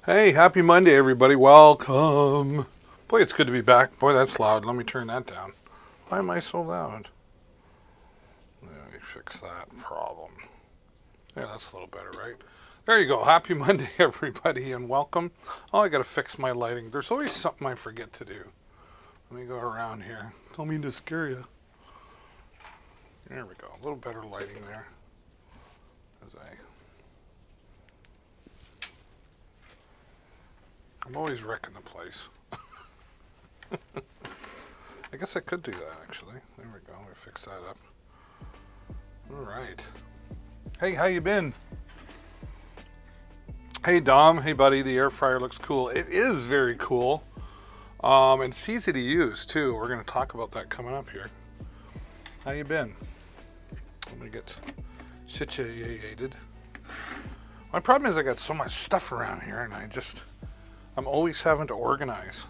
Hey, happy Monday, everybody. Welcome. Boy, it's good to be back. Boy, that's loud. Let me turn that down. Why am I so loud? Let me fix that problem. Yeah, that's a little better, right? There you go. Happy Monday, everybody, and welcome. Oh, I got to fix my lighting. There's always something I forget to do. Let me go around here. Don't mean to scare you. There we go. A little better lighting there. I'm always wrecking the place. I guess I could do that, actually. There we go. Let me fix that up. All right. Hey, how you been? Hey, Dom. Hey, buddy. The air fryer looks cool. It is very cool. And it's easy to use, too. We're going to talk about that coming up here. How you been? Let me get situated. My problem is I got so much stuff around here, and I'm always having to organize.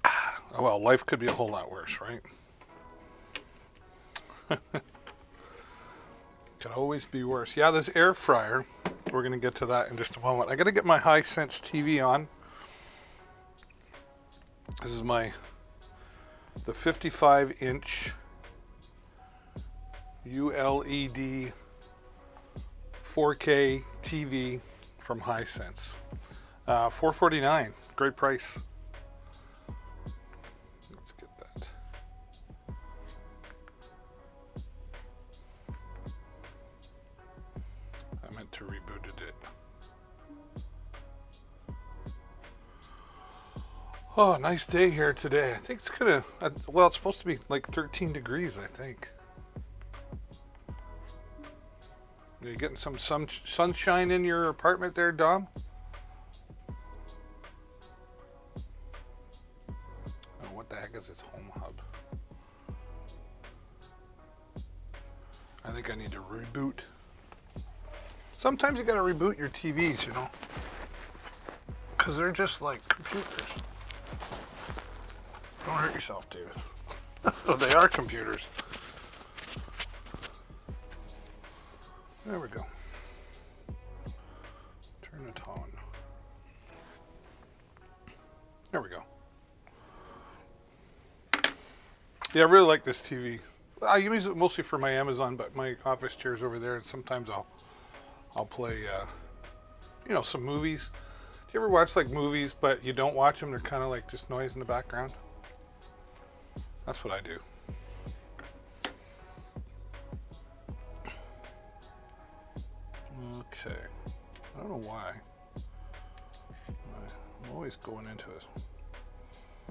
Oh, well, life could be a whole lot worse, right? Could always be worse. Yeah, this air fryer, we're going to get to that in just a moment. I got to get my Hisense TV on. This is the 55-inch ULED 4K TV from Hisense. $449, great price. Let's get that. I meant to rebooted it. Oh, nice day here today. I think it's well, it's supposed to be like 13 degrees, I think. Are you getting some sunshine in your apartment there, Dom? Oh, what the heck is this home hub? I think I need to reboot. Sometimes you gotta reboot your TVs, you know, because they're just like computers. Don't hurt yourself, David. Oh, they are computers. There we go. Turn it on. There we go. Yeah, I really like this TV. I use it mostly for my Amazon, but my office chair's over there, and sometimes I'll play, some movies. Do you ever watch like movies, but you don't watch them? They're kind of like just noise in the background. That's what I do. Okay, I don't know why. I'm always going into it.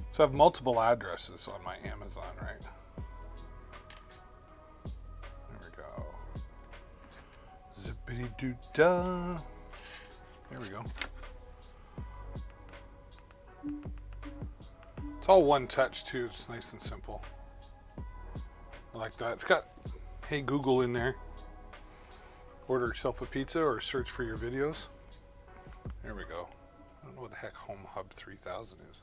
So I have multiple addresses on my Amazon, right? There we go. Zippity-doo-dah. There we go. It's all one touch too. It's nice and simple. I like that. It's got Hey Google in there. Order yourself a pizza or search for your videos. There we go. I don't know what the heck Home Hub 3000 is.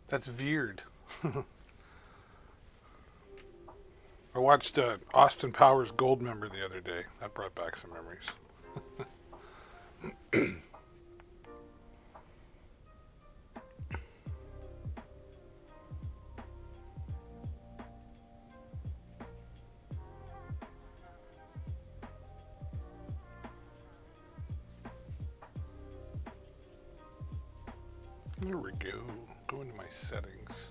That's weird. I watched Austin Powers Goldmember the other day. That brought back some memories. There we go. Go into my settings.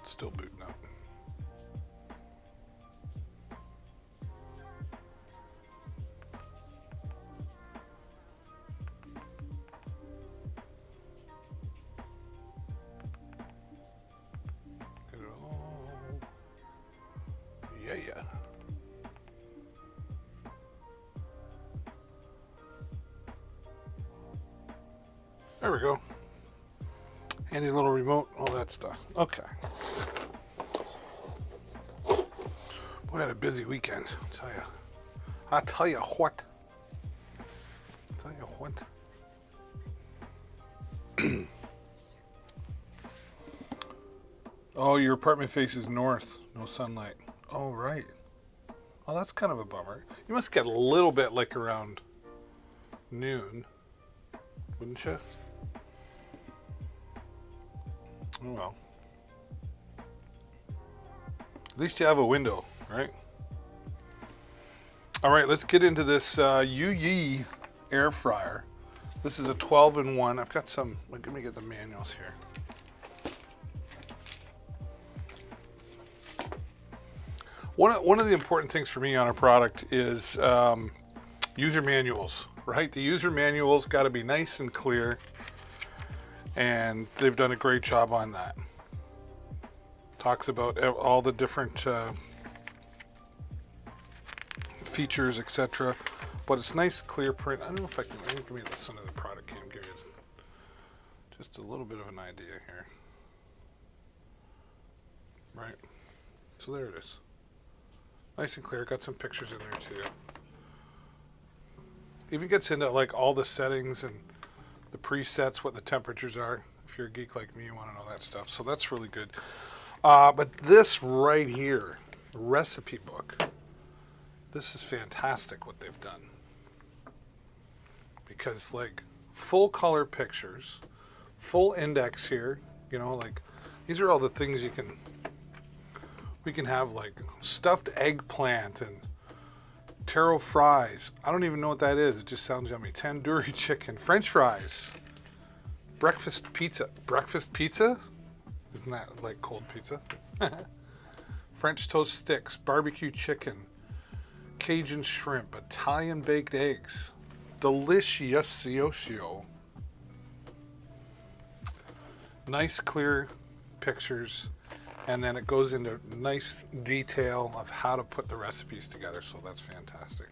It's still booting up. Get it all. Yeah. There we go. Handy little remote, all that stuff. Okay. Boy, I had a busy weekend, I'll tell you what. Oh, your apartment faces north. No sunlight. Oh, right. Oh, that's kind of a bummer. You must get a little bit like around noon, wouldn't you? Oh, well. At least you have a window, right? All right, let's get into this Dji air fryer. This is a 12-in-1. I've got some, let me get the manuals here. One of the important things for me on a product is user manuals, right? The user manuals got to be nice and clear, and they've done a great job on that. Talks about all the different features, etc. But it's nice, clear print. I don't know if I can give me this under the product cam, give you just a little bit of an idea here. Right. So there it is. Nice and clear. Got some pictures in there too. Even gets into like all the settings and the presets, what the temperatures are. If you're a geek like me, you want to know that stuff. So that's really good. But this right here, recipe book, this is fantastic what they've done. Because like full color pictures, full index here, you know, like these are all the things we can have, like stuffed eggplant and taro fries. I don't even know what that is. It just sounds yummy. Tandoori chicken, French fries, breakfast pizza. Breakfast pizza? Isn't that like cold pizza? French toast sticks, barbecue chicken, Cajun shrimp, Italian baked eggs. Delicioso. Nice clear pictures. And then it goes into nice detail of how to put the recipes together, so that's fantastic.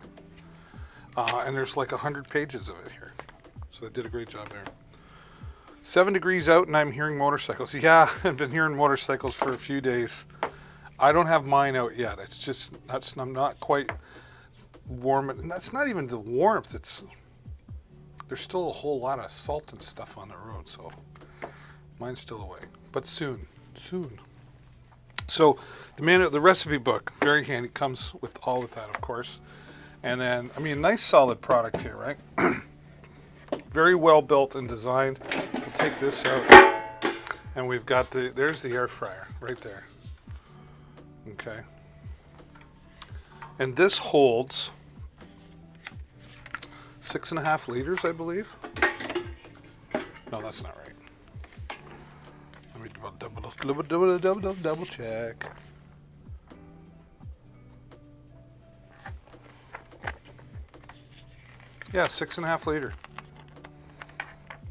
And there's like 100 pages of it here, so they did a great job there. 7 degrees out and I'm hearing motorcycles. Yeah, I've been hearing motorcycles for a few days. I don't have mine out yet. It's just, I'm not quite warm. And that's not even the warmth. There's still a whole lot of salt and stuff on the road, so mine's still away. But soon. So the recipe book, very handy, comes with all of that, of course. And then, I mean, nice solid product here, right? Very well built and designed. We'll take this out, and we've got there's the air fryer right there. Okay. And this holds 6.5 liters, I believe. No, that's not right. Double check. Yeah, 6.5 liter.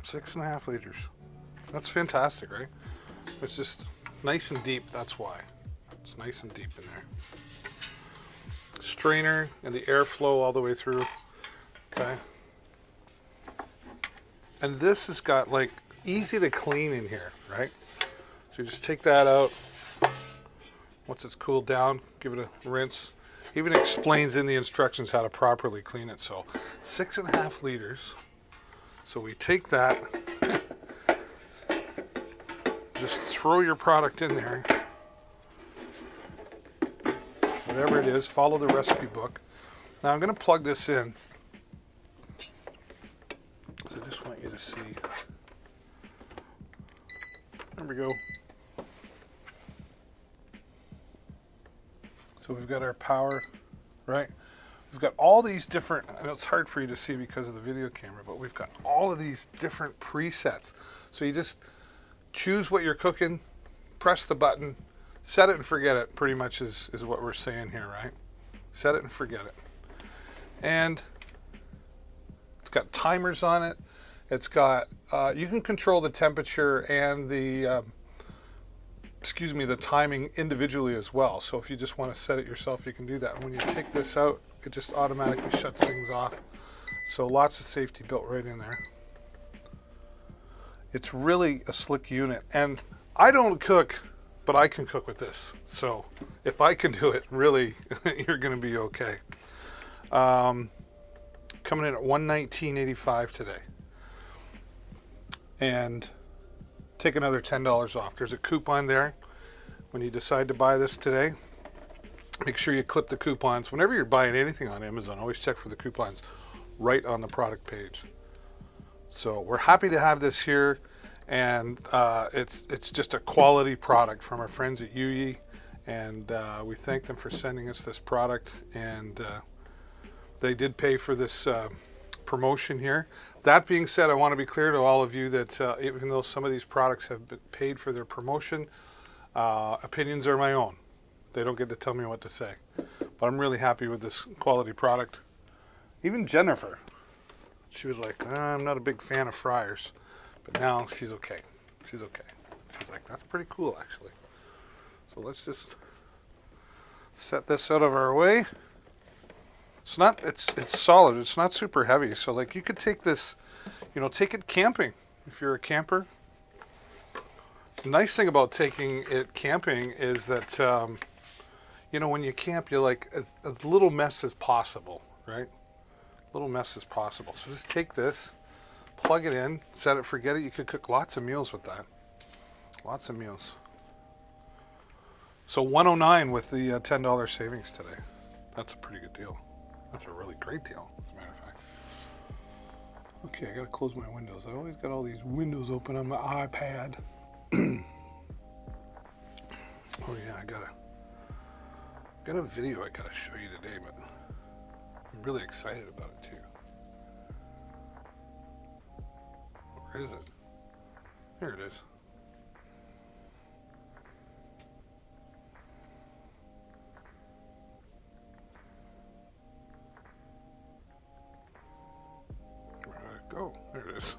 6.5 liters. That's fantastic, right? It's just nice and deep. That's why. It's nice and deep in there. Strainer and the airflow all the way through. Okay. And this has got like easy to clean in here, right? So you just take that out. Once it's cooled down, give it a rinse. Even explains in the instructions how to properly clean it. So 6.5 liters. So we take that, just throw your product in there. Whatever it is, follow the recipe book. Now I'm going to plug this in. So I just want you to see. There we go. So we've got our power, right? We've got all these different, I know it's hard for you to see because of the video camera, but we've got all of these different presets. So you just choose what you're cooking, press the button, set it and forget it, pretty much is what we're saying here, right? Set it and forget it. And it's got timers on it. It's got, you can control the temperature and the, the timing individually as well. So if you just want to set it yourself, you can do that. When you take this out, it just automatically shuts things off. So lots of safety built right in there. It's really a slick unit. And I don't cook, but I can cook with this. So if I can do it, really, you're going to be okay. Coming in at $119.85 today. and take another $10 off. There's a coupon there when you decide to buy this today. Make sure you clip the coupons. Whenever you're buying anything on Amazon, always check for the coupons right on the product page. So we're happy to have this here, and it's just a quality product from our friends at Yuyi, and we thank them for sending us this product, and they did pay for this promotion here. That being said, I want to be clear to all of you that even though some of these products have been paid for their promotion, opinions are my own. They don't get to tell me what to say. But I'm really happy with this quality product. Even Jennifer, she was like, I'm not a big fan of fryers. But now she's okay. She's okay. She's like, that's pretty cool, actually. So let's just set this out of our way. It's solid. It's not super heavy. So like you could take this, take it camping if you're a camper. The nice thing about taking it camping is that, when you camp, you're like as little mess as possible, right? Little mess as possible. So just take this, plug it in, set it, forget it. You could cook lots of meals with that. Lots of meals. So $109 with the $10 savings today. That's a pretty good deal. That's a really great deal, as a matter of fact. Okay, I gotta close my windows. I always got all these windows open on my iPad. Oh yeah, I got a video I gotta show you today, but I'm really excited about it too. Where is it? Here it is. Where did it go? There it is.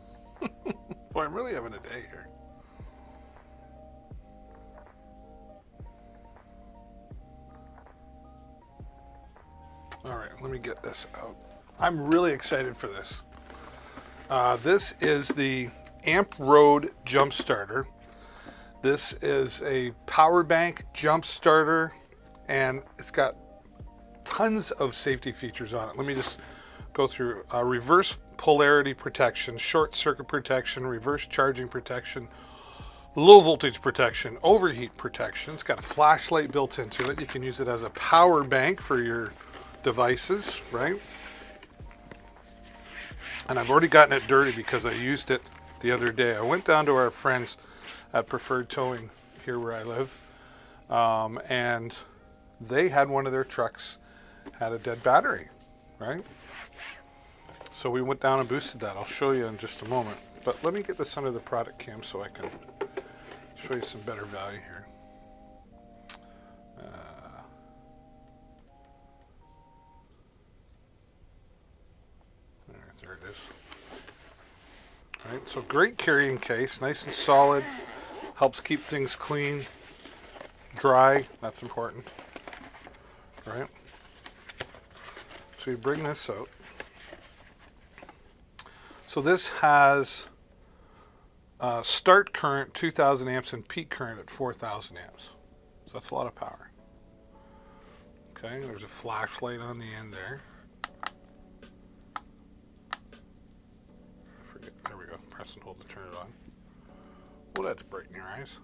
Boy, I'm really having a day here. All right, let me get this out. I'm really excited for this. This is the Amp Road Jump Starter. This is a power bank jump starter, and it's got tons of safety features on it. Let me just go through reverse polarity protection, short circuit protection, reverse charging protection, low voltage protection, overheat protection. It's got a flashlight built into it. You can use it as a power bank for your devices, right? And I've already gotten it dirty because I used it the other day. I went down to our friends at Preferred Towing here where I live, and they had one of their trucks had a dead battery, right? So we went down and boosted that. I'll show you in just a moment, but let me get this under the product cam so I can show you some better value here. There it is. All right, so great carrying case, nice and solid, helps keep things clean, dry, that's important, right? So you bring this out. So this has start current 2,000 amps and peak current at 4,000 amps. So that's a lot of power. Okay, there's a flashlight on the end there. There we go. Press and hold to turn it on. Well, that's bright in your eyes.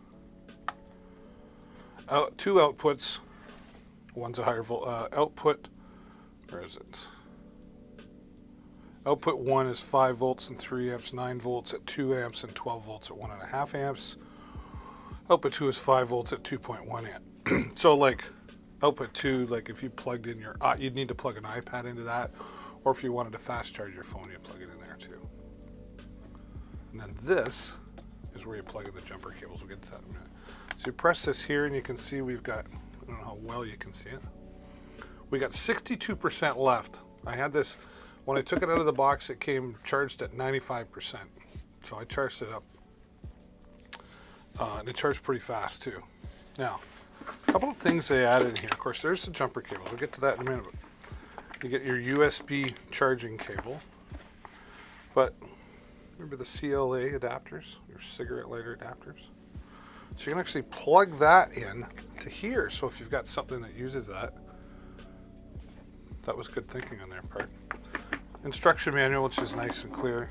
Two outputs. One's a higher output. Where is it? Output 1 is 5 volts and 3 amps, 9 volts at 2 amps, and 12 volts at 1.5 amps. Output 2 is 5 volts at 2.1 amp. So like output 2, like if you plugged in your, you'd need to plug an iPad into that, or if you wanted to fast charge your phone, you'd plug it in there too. And then this is where you plug in the jumper cables. We'll get to that in a minute. So you press this here and you can see we've got, I don't know how well you can see it. We got 62% left. I had this, when I took it out of the box, it came charged at 95%. So I charged it up. And it charged pretty fast too. Now, a couple of things they added in here. Of course, there's the jumper cable. We'll get to that in a minute. But you get your USB charging cable. But remember the CLA adapters, your cigarette lighter adapters? So you can actually plug that in to here. So if you've got something that uses that, that was good thinking on their part. Instruction manual, which is nice and clear.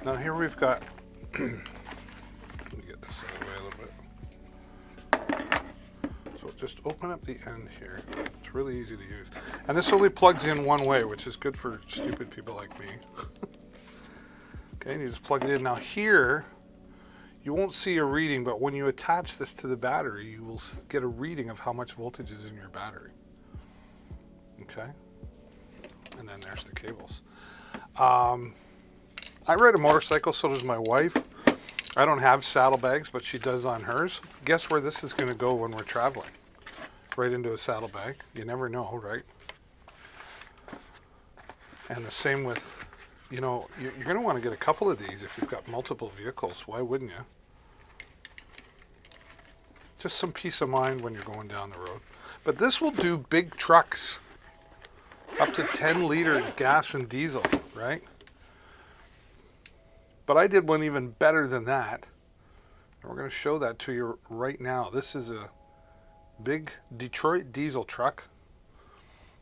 Now here we've got, let me get this out of the way a little bit. So just open up the end here. It's really easy to use. And this only plugs in one way, which is good for stupid people like me. Okay, and you just plug it in. Now here, you won't see a reading, but when you attach this to the battery, you will get a reading of how much voltage is in your battery. Okay, and then there's the cables. I ride a motorcycle, so does my wife. I don't have saddlebags, but she does on hers. Guess where this is going to go when we're traveling? Right into a saddlebag. You never know, right? And the same with, you know, you're going to want to get a couple of these if you've got multiple vehicles. Why wouldn't you? Just some peace of mind when you're going down the road. But this will do big trucks. Up to 10-liter gas and diesel, right? But I did one even better than that. And we're going to show that to you right now. This is a big Detroit diesel truck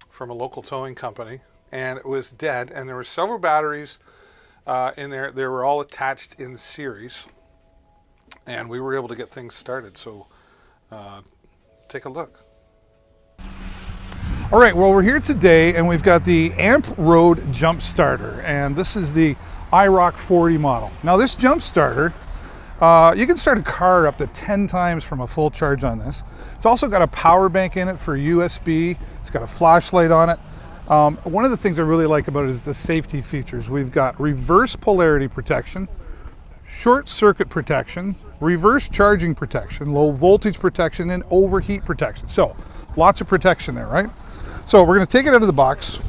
from a local towing company. And it was dead. And there were several batteries in there. They were all attached in series. And we were able to get things started. So take a look. All right, well, we're here today and we've got the Amp Road Jump Starter, and this is the iRock 40 model. Now this jump starter, you can start a car up to 10 times from a full charge on this. It's also got a power bank in it for USB. It's got a flashlight on it. One of the things I really like about it is the safety features. We've got reverse polarity protection, short circuit protection, reverse charging protection, low voltage protection, and overheat protection. So lots of protection there, right? So we're going to take it out of the box,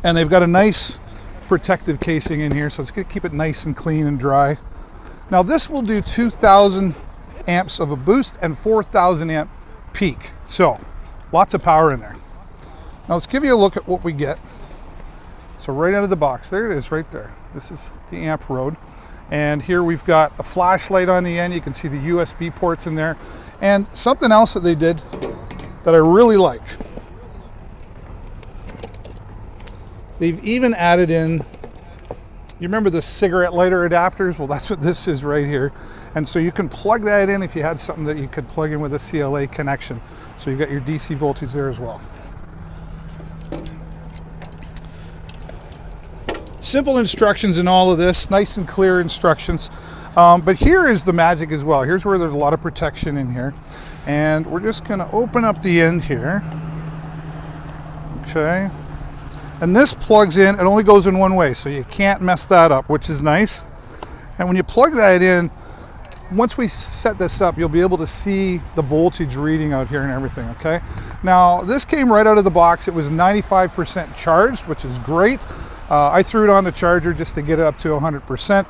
and they've got a nice protective casing in here, so it's going to keep it nice and clean and dry. Now this will do 2,000 amps of a boost and 4,000 amp peak, so lots of power in there. Now let's give you a look at what we get. So right out of the box, there it is right there. This is the Amp Road. And here we've got a flashlight on the end. You can see the USB ports in there. And something else that they did that I really like. They've even added in, you remember the cigarette lighter adapters? Well, that's what this is right here. And so you can plug that in if you had something that you could plug in with a CLA connection. So you got your DC voltage there as well. Simple instructions in all of this, nice and clear instructions. But here is the magic as well. Here's where there's a lot of protection in here. And we're just gonna open up the end here. Okay. And this plugs in, it only goes in one way, so you can't mess that up, which is nice. And when you plug that in, once we set this up, you'll be able to see the voltage reading out here and everything, okay? Now, this came right out of the box. It was 95% charged, which is great. I threw it on the charger just to get it up to 100%.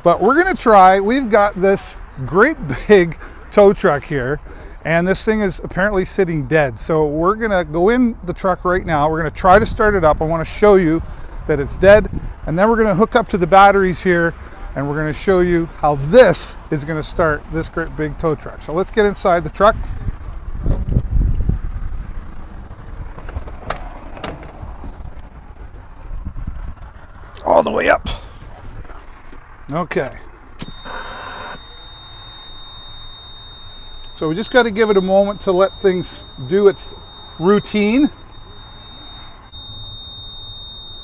But we're gonna try, we've got this great big tow truck here, and this thing is apparently sitting dead. So we're gonna go in the truck right now. We're gonna try to start it up. I wanna show you that it's dead. And then we're gonna hook up to the batteries here, and we're gonna show you how this is gonna start this great big tow truck. So let's get inside the truck. All the way up. Okay. So we just got to give it a moment to let things do its routine.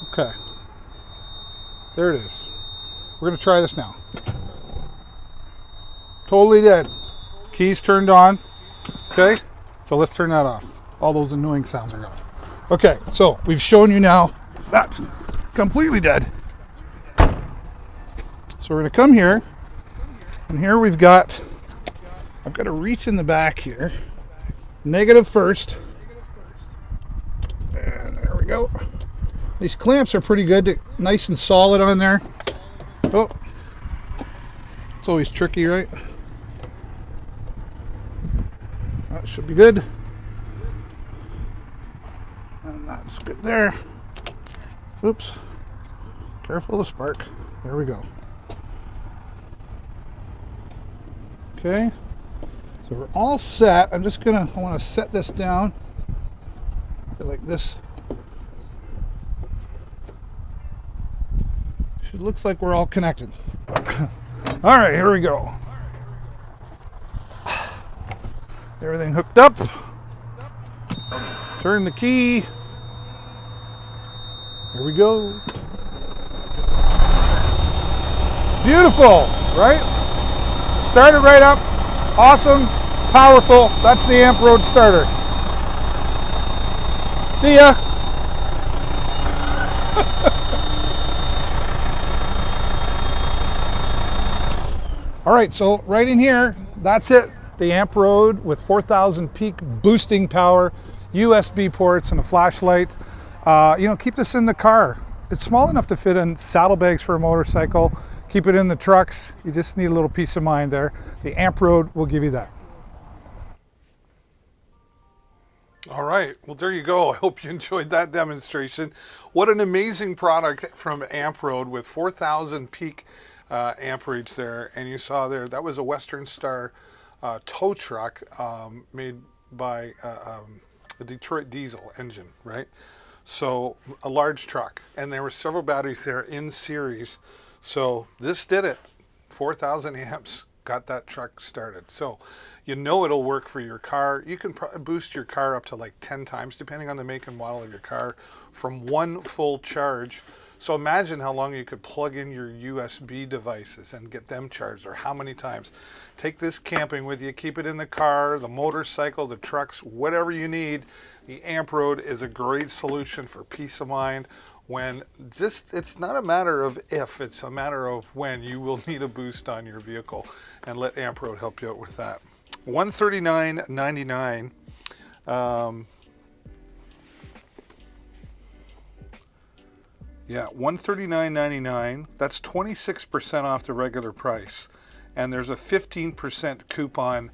Okay. There it is. We're going to try this now. Totally dead. Keys turned on. Okay. So let's turn that off. All those annoying sounds are gone. Okay. So we've shown you now that's completely dead. So we're going to come here, and here we've got, I've got to reach in the back here, negative first, and there we go. These clamps are pretty good, nice and solid on there. Oh, it's always tricky, right? That should be good. And that's good there. Oops, careful of the spark. There we go. Okay, so we're all set. I want to set this down like this. It looks like we're all connected. All right, here we go. Everything hooked up. Turn the key. Here we go. Beautiful, right? Started right up. Awesome, powerful. That's the Amp Road starter. See ya. All right, so right in here, that's it. The Amp Road with 4,000 peak boosting power, USB ports, and a flashlight. You know, keep this in the car. It's small enough to fit in saddlebags for a motorcycle. Keep it in the trucks. You just need a little peace of mind there. The Amp Road will give you that. All right, well, there you go. I hope you enjoyed that demonstration. What an amazing product from Amp Road with 4,000 peak amperage there. And you saw there, that was a Western Star tow truck made by a Detroit diesel engine, right? So a large truck, and there were several batteries there in series. So this did it. 4,000 amps got that truck started. So you know it'll work for your car. You can boost your car up to like 10 times, depending on the make and model of your car, from one full charge. So imagine how long you could plug in your USB devices and get them charged, or how many times. Take this camping with you, keep it in the car, the motorcycle, the trucks, whatever you need. The Amp Road is a great solution for peace of mind when it's not a matter of if, it's a matter of when you will need a boost on your vehicle, and let Amp Road help you out with that. $139.99. Yeah, $139.99. That's 26% off the regular price. And there's a 15% coupon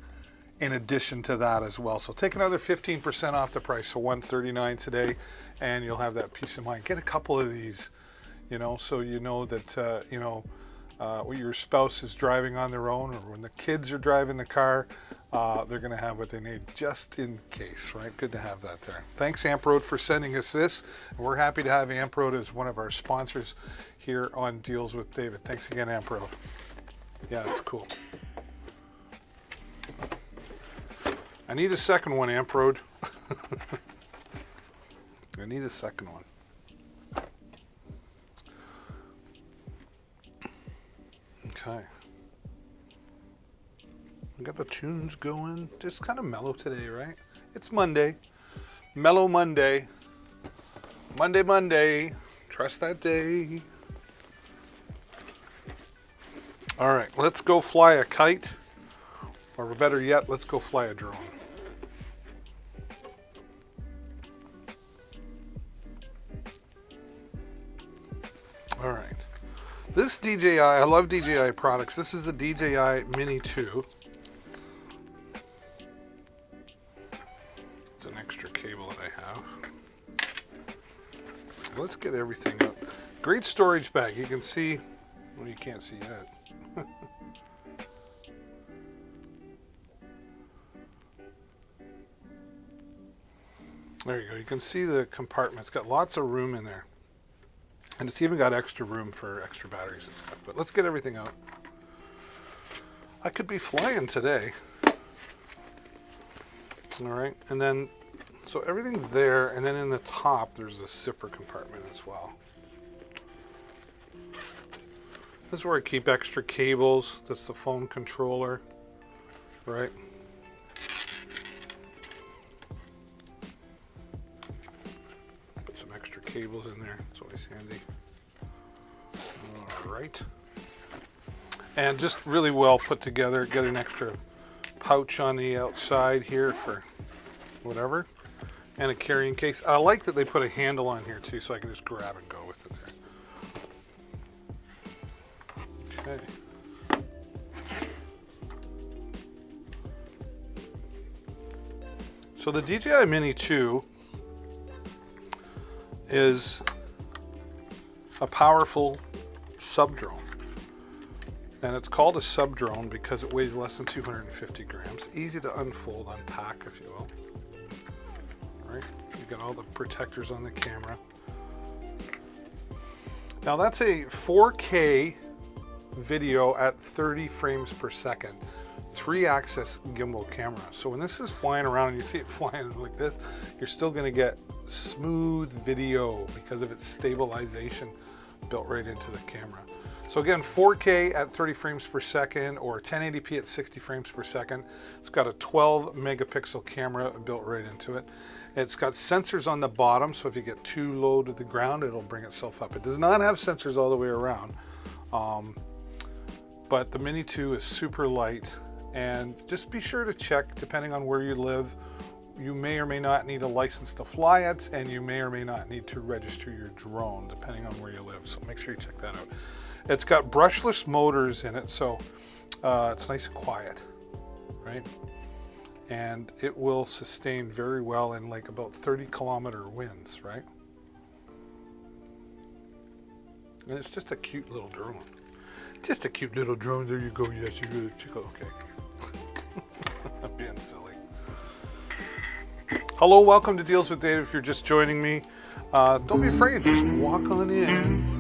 in addition to that as well. So take another 15% off the price, so $139 today, and you'll have that peace of mind. Get a couple of these, you know, so you know that, you know, when your spouse is driving on their own, or when the kids are driving the car, they're going to have what they need just in case, right? Good to have that there. Thanks, Amp Road, for sending us this. We're happy to have Amp Road as one of our sponsors here on Deals with David. Thanks again, Amp Road. Yeah, it's cool. I need a second one, Amp Road. I need a second one. Okay. We got the tunes going. Just kind of mellow today, right? It's Monday. Mellow Monday. Monday. Trust that day. All right, let's go fly a kite. Or better yet, let's go fly a drone. All right. This DJI, I love DJI products. This is the DJI Mini 2. It's an extra cable that I have. Let's get everything out. Great storage bag. You can see, well, you can't see yet. There you go. You can see the compartment. It's got lots of room in there. And it's even got extra room for extra batteries and stuff. But let's get everything out. I could be flying today. All right. And then, so everything there. And then in the top, there's a zipper compartment as well. This is where I keep extra cables. That's the phone controller. Right. Cables in there. It's always handy. All right. And just really well put together. Get an extra pouch on the outside here for whatever. And a carrying case. I like that they put a handle on here too, so I can just grab and go with it there. Okay. So the DJI Mini 2 is a powerful sub-drone. And it's called a sub-drone because it weighs less than 250 grams. Easy to unfold, unpack, if you will. All right, you got all the protectors on the camera. Now that's a 4K video at 30 frames per second, 3-axis gimbal camera. So when this is flying around and you see it flying like this, you're still going to get smooth video because of its stabilization built right into the camera. So again, 4K at 30 frames per second or 1080p at 60 frames per second. It's got a 12 megapixel camera built right into it. It's got sensors on the bottom, so if you get too low to the ground, it'll bring itself up. It does not have sensors all the way around, but the Mini 2 is super light. And just be sure to check, depending on where you live, you may or may not need a license to fly it, and you may or may not need to register your drone, depending on where you live. So make sure you check that out. It's got brushless motors in it, so it's nice and quiet, right? And it will sustain very well in like about 30-kilometer winds, right? And it's just a cute little drone. Just a cute little drone. There you go. Yes, you really check out. Okay. I'm being silly. Hello, welcome to Deals with Dave. If you're just joining me, don't be afraid. Just walk on in.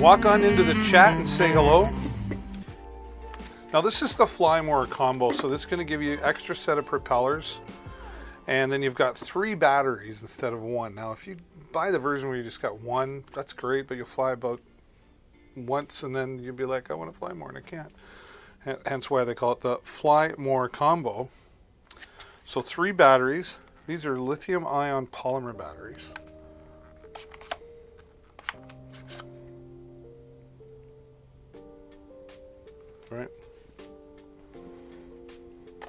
Walk on into the chat and say hello. Now this is the Fly More combo, so this is going to give you an extra set of propellers, and then you've got 3 batteries instead of 1. Now if you buy the version where you just got 1, that's great, but you'll fly about once and then you'll be like, I want to fly more, and I can't. Hence why they call it the Fly More combo. So 3 batteries. These are lithium ion polymer batteries. Right.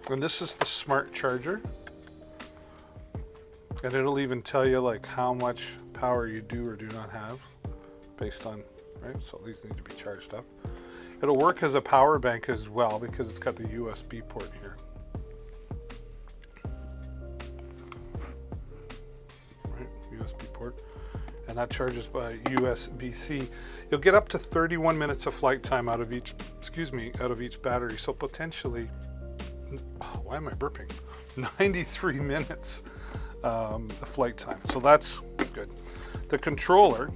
And this is the smart charger. And it'll even tell you like how much power you do or do not have based on, right? So these need to be charged up. It'll work as a power bank as well because it's got the USB port here. Right, USB port. And that charges by USB-C. You'll get up to 31 minutes of flight time out of each, out of each battery. So potentially, why am I burping? 93 minutes of flight time. So that's good. The controller,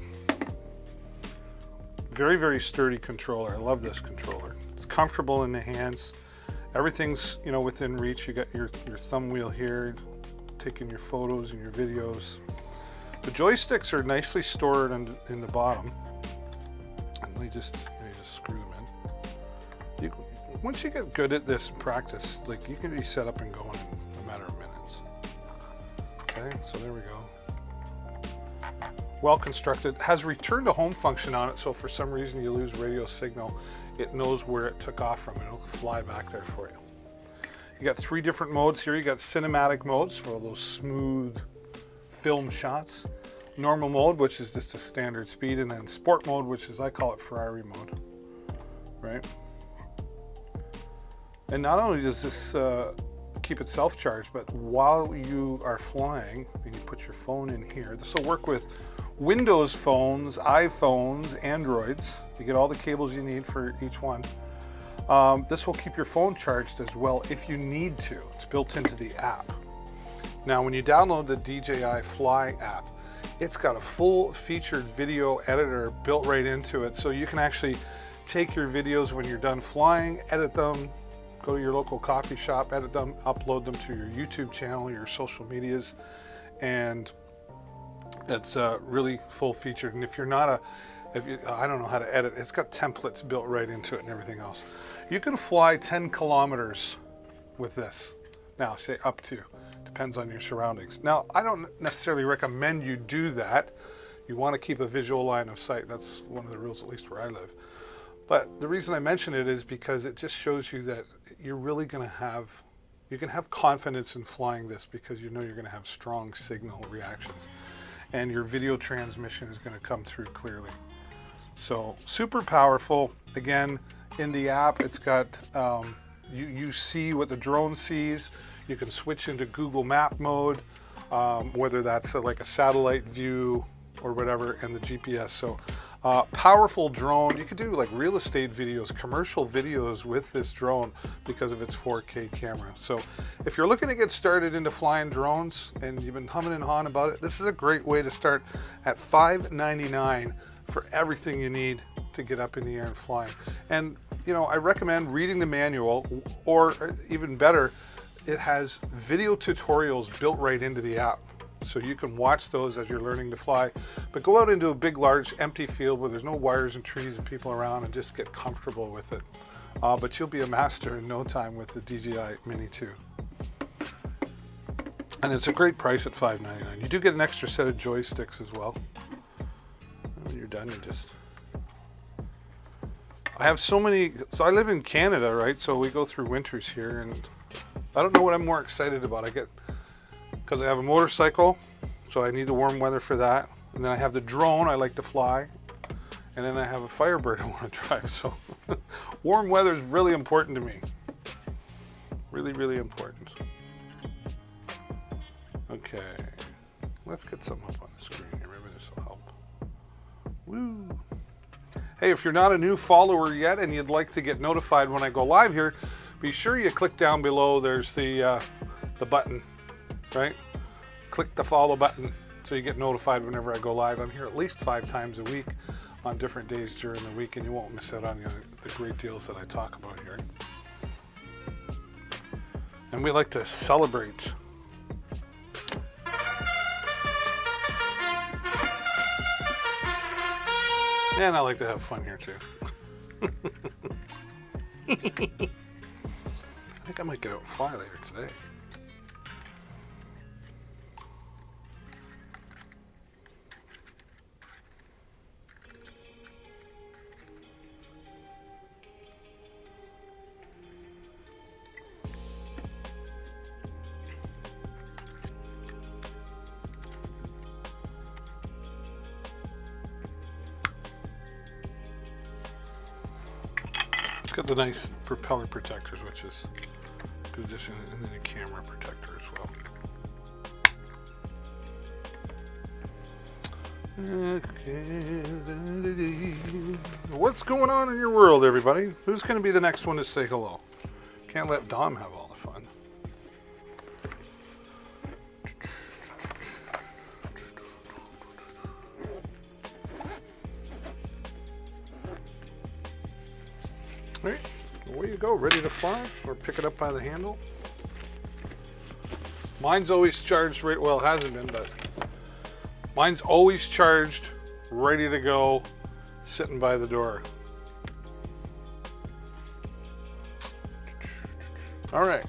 very, very sturdy controller. I love this controller. It's comfortable in the hands. Everything's, within reach. You got your thumb wheel here, taking your photos and your videos. The joysticks are nicely stored in the bottom, and you just screw them in. Once you get good at this and practice, like you can be set up and going in a matter of minutes. Okay, so there we go. Well constructed. Has return to home function on it, so if for some reason you lose radio signal, it knows where it took off from. It'll fly back there for you. You got 3 different modes here. You got cinematic modes for all those smooth film shots, normal mode, which is just a standard speed, and then sport mode, which is, I call it Ferrari mode, right? And not only does this keep it self-charged, but while you are flying, and you put your phone in here, this will work with Windows phones, iPhones, Androids. You get all the cables you need for each one. This will keep your phone charged as well if you need to. It's built into the app. Now, when you download the Dji Fly app, it's got a full featured video editor built right into it. So you can actually take your videos when you're done flying, edit them, go to your local coffee shop, edit them, upload them to your YouTube channel, your social medias, and it's really full featured. And if you're not I don't know how to edit, it's got templates built right into it and everything else. You can fly 10 kilometers with this. Now, say up to. Depends on your surroundings. Now, I don't necessarily recommend you do that. You want to keep a visual line of sight. That's one of the rules, at least where I live. But the reason I mention it is because it just shows you that you're really going to have, you can have confidence in flying this because you know you're going to have strong signal reactions. And your video transmission is going to come through clearly. So, super powerful. Again, in the app, it's got, you see what the drone sees. You can switch into Google Map mode, whether that's like a satellite view or whatever, and the GPS. So Powerful drone. You could do like real estate videos, commercial videos with this drone because of its 4K camera. So if you're looking to get started into flying drones and you've been humming and hawing about it, this is a great way to start at $599 for everything you need to get up in the air and flying. And you know, I recommend reading the manual, or even better, it has video tutorials built right into the app. So you can watch those as you're learning to fly, but go out into a big, large, empty field where there's no wires and trees and people around and just get comfortable with it. But you'll be a master in no time with the Dji Mini 2. And it's a great price at $599. You do get an extra set of joysticks as well. When you're done, you just... I have so many... So I live in Canada, right? So we go through winters here, and I don't know what I'm more excited about. I get... Because I have a motorcycle, so I need the warm weather for that. And then I have the drone I like to fly. And then I have a Firebird I want to drive. So warm weather is really important to me. Really, really important. Okay, let's get some up on the screen here. Maybe this will help. Woo! Hey, if you're not a new follower yet and you'd like to get notified when I go live here, be sure you click down below. There's the button. Right? Click the follow button so you get notified whenever I go live. I'm here at least 5 times a week on different days during the week, and you won't miss out on the great deals that I talk about here. And we like to celebrate. And I like to have fun here too. I think I might get out and fly later today. Got the nice propeller protectors, which is a good addition, and then a camera protector as well. Okay. What's going on in your world, everybody? Who's going to be the next one to say hello? Can't let Dom have all the fun. All right, away you go, ready to fly, or pick it up by the handle. Mine's always charged, right? Well, it hasn't been, but mine's always charged, ready to go, sitting by the door. All right.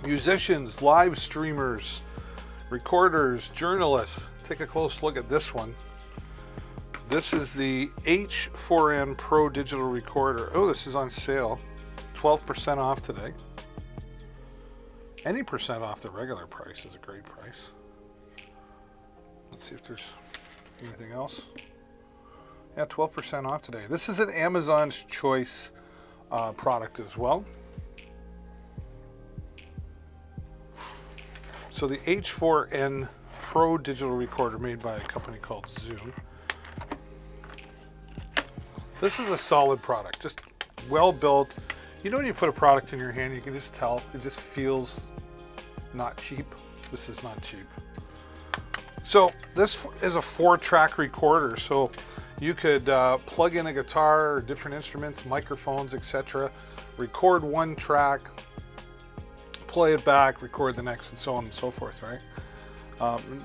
Musicians, live streamers, recorders, journalists, take a close look at this one. This is the H4n Pro Digital Recorder. Oh, this is on sale. 12% off today. Any percent off the regular price is a great price. Let's see if there's anything else. Yeah, 12% off today. This is an Amazon's Choice product as well. So the H4n Pro Digital Recorder, made by a company called Zoom. This is a solid product, just well built. You know, when you put a product in your hand, you can just tell it just feels not cheap. This is not cheap. So this is a 4-track recorder, so you could plug in a guitar or different instruments, microphones, etc. Record one track, play it back, record the next, and so on and so forth, right?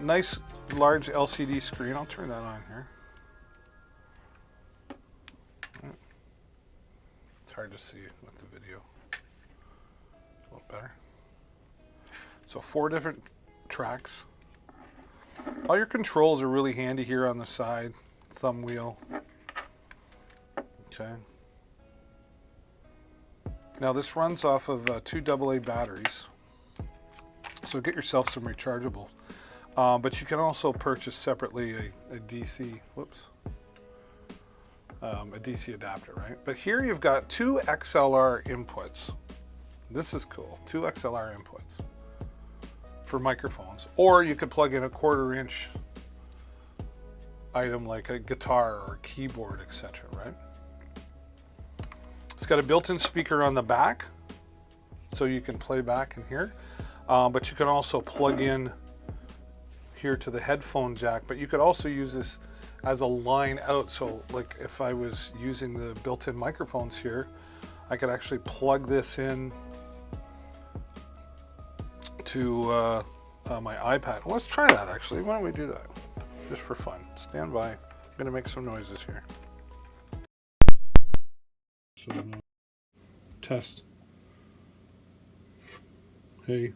Nice large LCD screen. I'll turn that on here. It's hard to see with the video. A little better. So 4 different tracks. All your controls are really handy here on the side. Thumb wheel. Okay. Now this runs off of 2 AA batteries. So get yourself some rechargeable. But you can also purchase separately a DC, a DC adapter, right? But here you've got 2 XLR inputs. This is cool, 2 XLR inputs for microphones. Or you could plug in a 1/4 inch item like a guitar or a keyboard, etc., right? It's got a built-in speaker on the back, so you can play back in here, but you can also plug in here to the headphone jack, but you could also use this as a line out. So like if I was using the built-in microphones here, I could actually plug this in to my iPad. Let's try that actually. Why don't we do that? Just for fun. Stand by. I'm gonna make some noises here. So, test. Hey.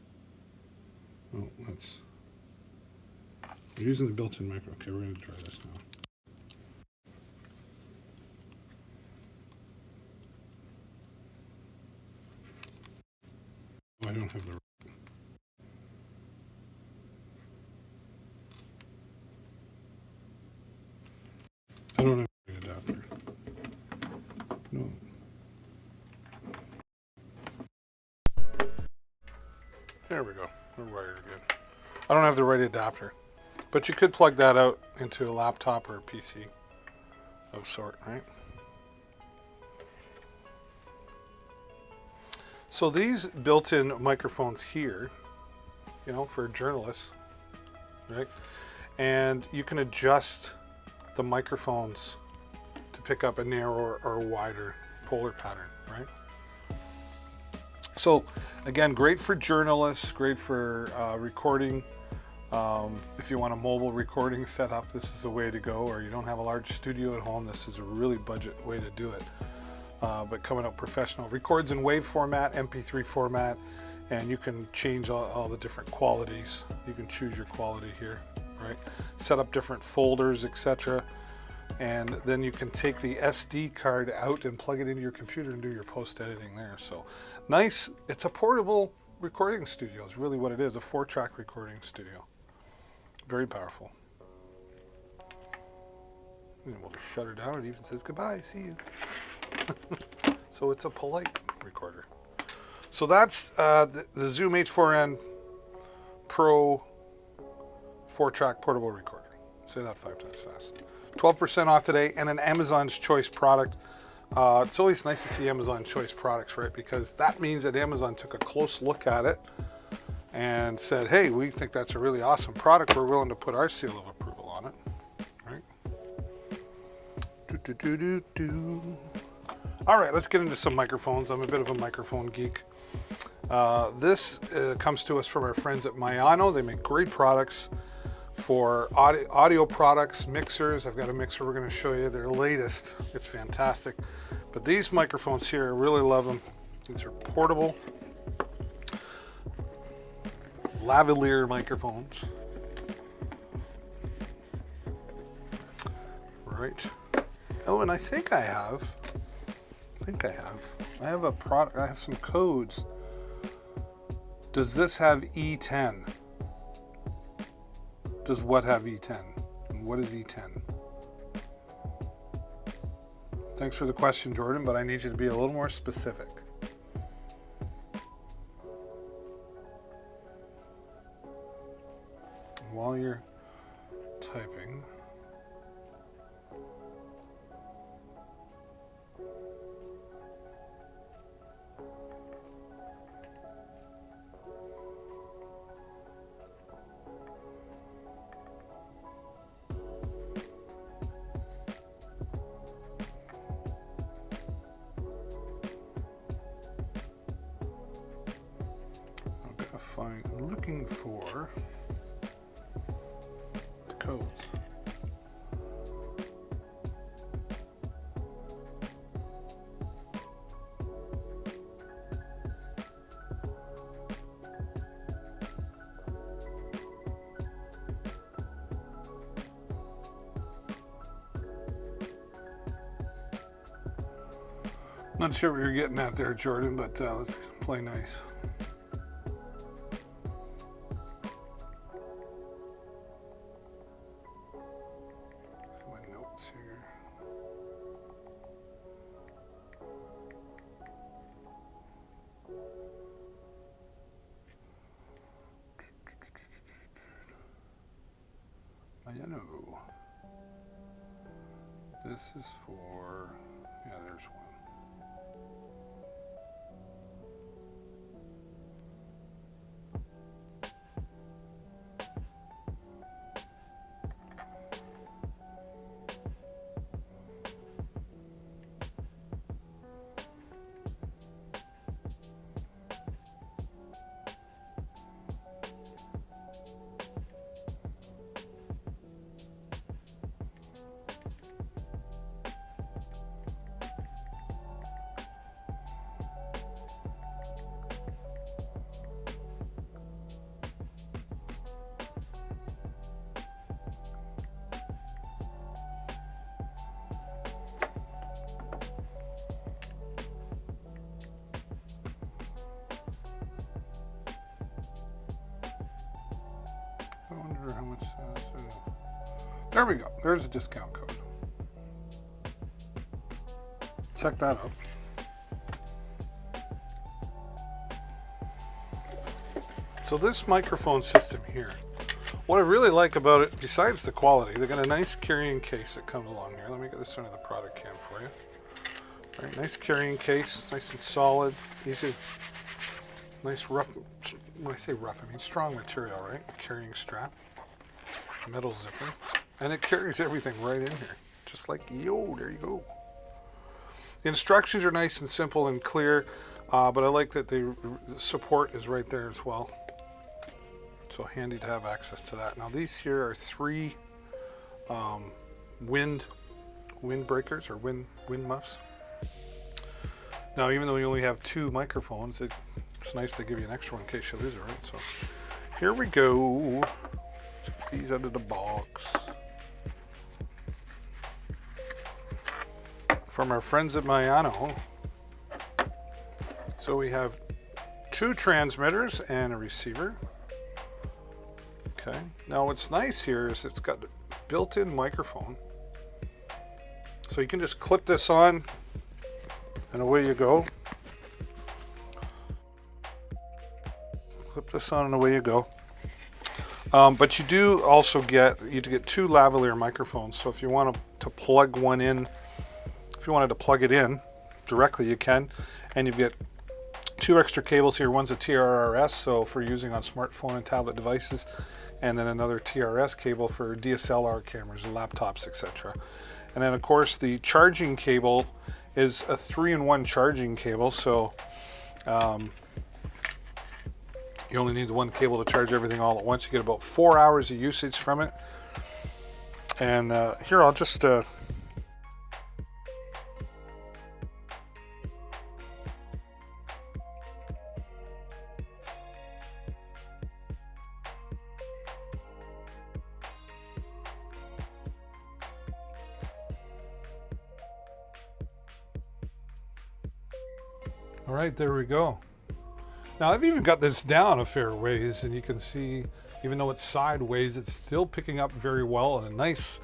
Oh, that's... We're using the built-in micro. Okay, we're gonna try this now. Oh, I don't have the... I don't have the adapter. No. There we go. We're wired again. I don't have the right adapter, but you could plug that out into a laptop or a PC of sort, right? So these built-in microphones here, you know, for journalists, right? And you can adjust the microphones to pick up a narrower or wider polar pattern, right? So again, great for journalists, great for recording. If you want a mobile recording setup, this is the way to go, or you don't have a large studio at home, this is a really budget way to do it. But coming up professional. Records in WAV format, MP3 format, and you can change all the different qualities. You can choose your quality here, right? Set up different folders, etc. And then you can take the SD card out and plug it into your computer and do your post editing there. So nice. It's a portable recording studio is really what it is, a 4-track recording studio. Very powerful. And we'll just shut her down. It even says goodbye, see you. So it's a polite recorder. So that's the Zoom H4n Pro 4-track portable recorder. Say that 5 times fast. 12% off today, and an Amazon's Choice product. It's always nice to see Amazon Choice products, right? Because that means that Amazon took a close look at it and said, hey, we think that's a really awesome product. We're willing to put our seal of approval on it, right? All right, let's get into some microphones. I'm a bit of a microphone geek. This comes to us from our friends at Mayano. They make great products for audio products, mixers. I've got a mixer we're going to show you, their latest. It's fantastic. But these microphones here, I really love them. These are portable lavalier microphones. Right. Oh, and I think I have a product, I have some codes. Does this have E10? Does what have E10? And what is E10? Thanks for the question, Jordan, but I need you to be a little more specific. While you're typing, I'm looking for the codes. Not sure what you're getting at there, Jordan, but let's play nice. I know. This is for, yeah, there's one. I wonder how much there we go. There's a discount code. Check that out. So this microphone system here, what I really like about it, besides the quality, they got a nice carrying case that comes along here. Let me get this under the product cam for you. All right, nice carrying case, nice and solid, easy, nice rough. When I say rough, I mean strong material, right? Carrying strap, metal zipper, and it carries everything right in here, just like, yo, there you go. The instructions are nice and simple and clear, but I like that the support is right there as well. So handy to have access to that. Now these here are 3 wind breakers or wind muffs. Now even though you only have 2 microphones, it's nice to give you an extra one in case you lose it, right? So here we go. Get these out of the box. From our friends at Mayano. So we have 2 transmitters and a receiver. Okay. Now what's nice here is it's got a built-in microphone. So you can just clip this on and away you go. Clip this on and away you go. But you do also get 2 lavalier microphones. So if you want to plug one in, if you wanted to plug it in directly, you can. And you get 2 extra cables here. One's a TRRS, so for using on smartphone and tablet devices, and then another TRS cable for DSLR cameras, laptops, etc. And then of course the charging cable is a 3-in-1 charging cable, so you only need the 1 cable to charge everything all at once. You get about 4 hours of usage from it. And here I'll just all right, there we go. Now I've even got this down a fair ways, and you can see, even though it's sideways, it's still picking up very well, and a nice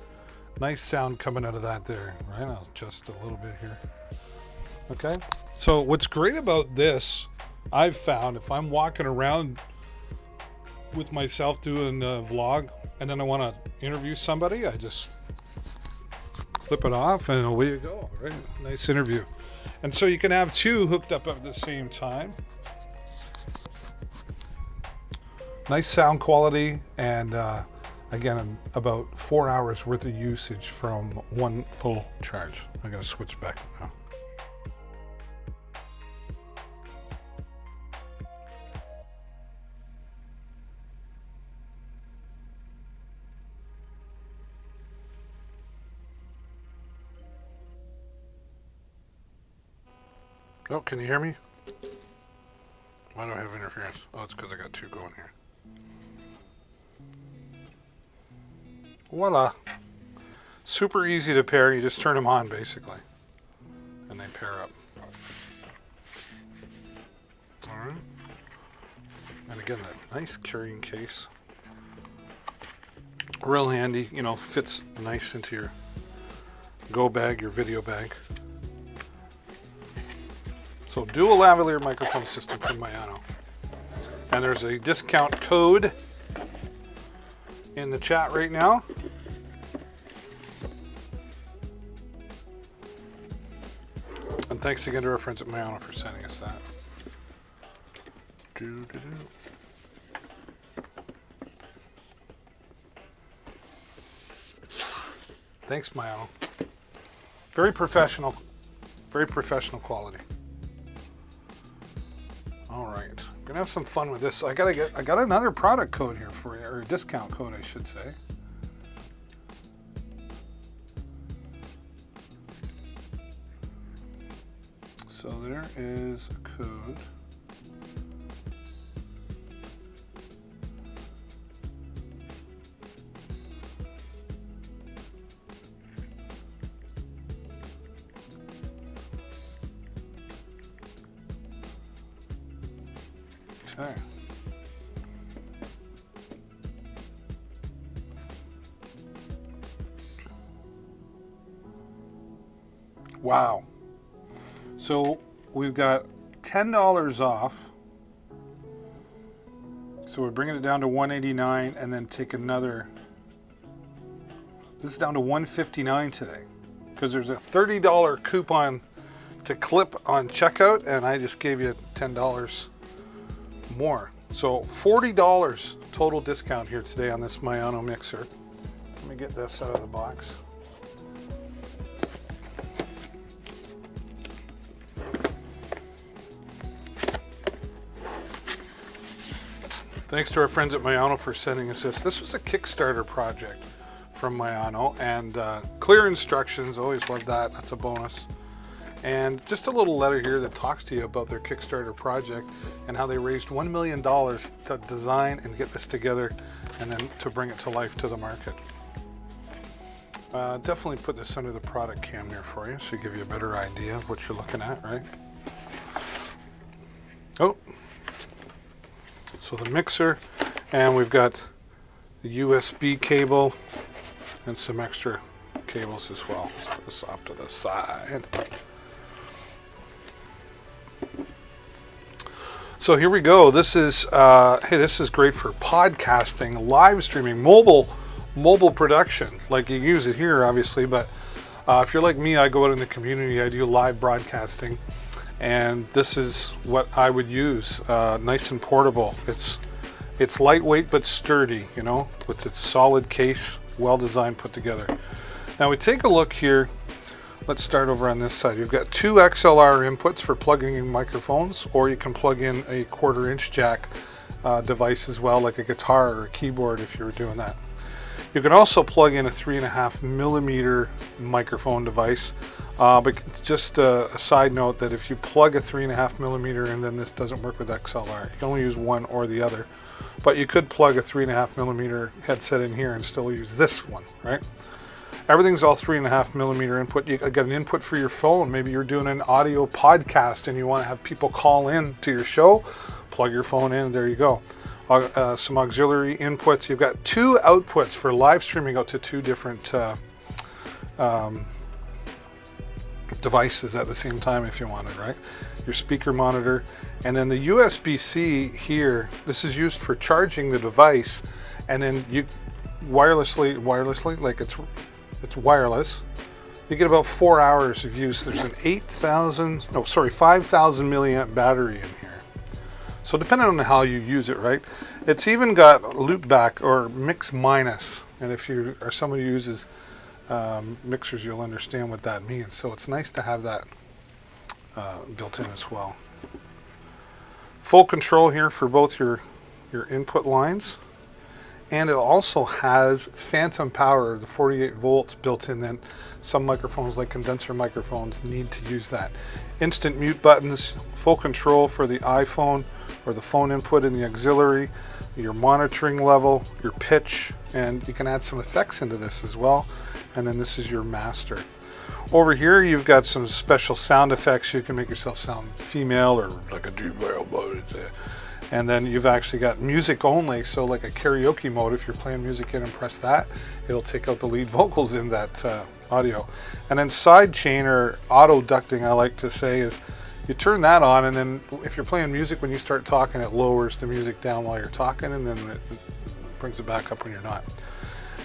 sound coming out of that there. Right, I'll adjust a little bit here. Okay, so what's great about this, I've found, if I'm walking around with myself doing a vlog, and then I want to interview somebody, I just clip it off, and away you go. Right, nice interview. And so you can have 2 hooked up at the same time. Nice sound quality, and again, about 4 hours worth of usage from 1 full charge. I'm going to switch back now. Oh, can you hear me? Why do I have interference? Oh, it's because I got 2 going here. Voila. Super easy to pair. You just turn them on, basically, and they pair up. All right. And again, that nice carrying case. Real handy, you know, fits nice into your go bag, your video bag. So dual lavalier microphone system from Mayano. And there's a discount code in the chat right now. thanks again to our friends at Mayano for sending us that. Thanks, Mayano. Very professional quality. All right, gonna have some fun with this. I got another product code here for you, or a discount code, I should say. So there is a code. Okay. Wow. So we've got $10 off. So we're bringing it down to $189 and then take another. This is down to $159 today because there's a $30 coupon to clip on checkout, and I just gave you $10 more. So $40 total discount here today on this Mayano mixer. Let me get this out of the box. Thanks to our friends at Mayano for sending us this. This was a Kickstarter project from Mayano, and clear instructions, always love that, that's a bonus. And just a little letter here that talks to you about their Kickstarter project and how they raised $1 million to design and get this together and then to bring it to life to the market. Definitely put this under the product cam here for you so give you a better idea of what you're looking at, right? Oh, so the mixer, and we've got the USB cable and some extra cables as well. Let's put this off to the side. So here we go. This is hey, this is great for podcasting, live streaming, mobile production. Like you use it here, obviously, but if you're like me, I go out in the community. I do live broadcasting, and this is what I would use. Nice and portable. It's lightweight but sturdy, you know, with its solid case, well designed, put together. Now we take a look here. Let's start over on this side. You've got two XLR inputs for plugging in microphones, or you can plug in a 1/4-inch jack device as well, like a guitar or a keyboard if you're doing that. You can also plug in a 3.5mm microphone device, but just a side note that if you plug a 3.5mm in, then this doesn't work with XLR. You can only use one or the other, but you could plug a 3.5mm headset in here and still use this one, right? Everything's all 3.5mm input. You got an input for your phone. Maybe you're doing an audio podcast and you want to have people call in to your show. Plug your phone in, there you go. Some auxiliary inputs. You've got two outputs for live streaming out to two different devices at the same time if you wanted, right? Your speaker monitor, and then the USB-C here. This is used for charging the device, and then you wirelessly, like it's wireless. You get about 4 hours of use. There's an 5,000 milliamp battery in here. So depending on how you use it, right? It's even got loop back or mix minus. And if you are someone who uses mixers, you'll understand what that means. So it's nice to have that built in as well. Full control here for both your input lines. And it also has phantom power, the 48 volts built in. Then some microphones, like condenser microphones, need to use that. Instant mute buttons, full control for the iPhone or the phone input in the auxiliary, your monitoring level, your pitch, and you can add some effects into this as well. And then this is your master. Over here, you've got some special sound effects. You can make yourself sound female or like a female mode. And then you've actually got music only, so like a karaoke mode. If you're playing music in and press that, it'll take out the lead vocals in that audio. And then side chain or auto ducting, I like to say, is you turn that on, and then if you're playing music, when you start talking, it lowers the music down while you're talking, and then it brings it back up when you're not.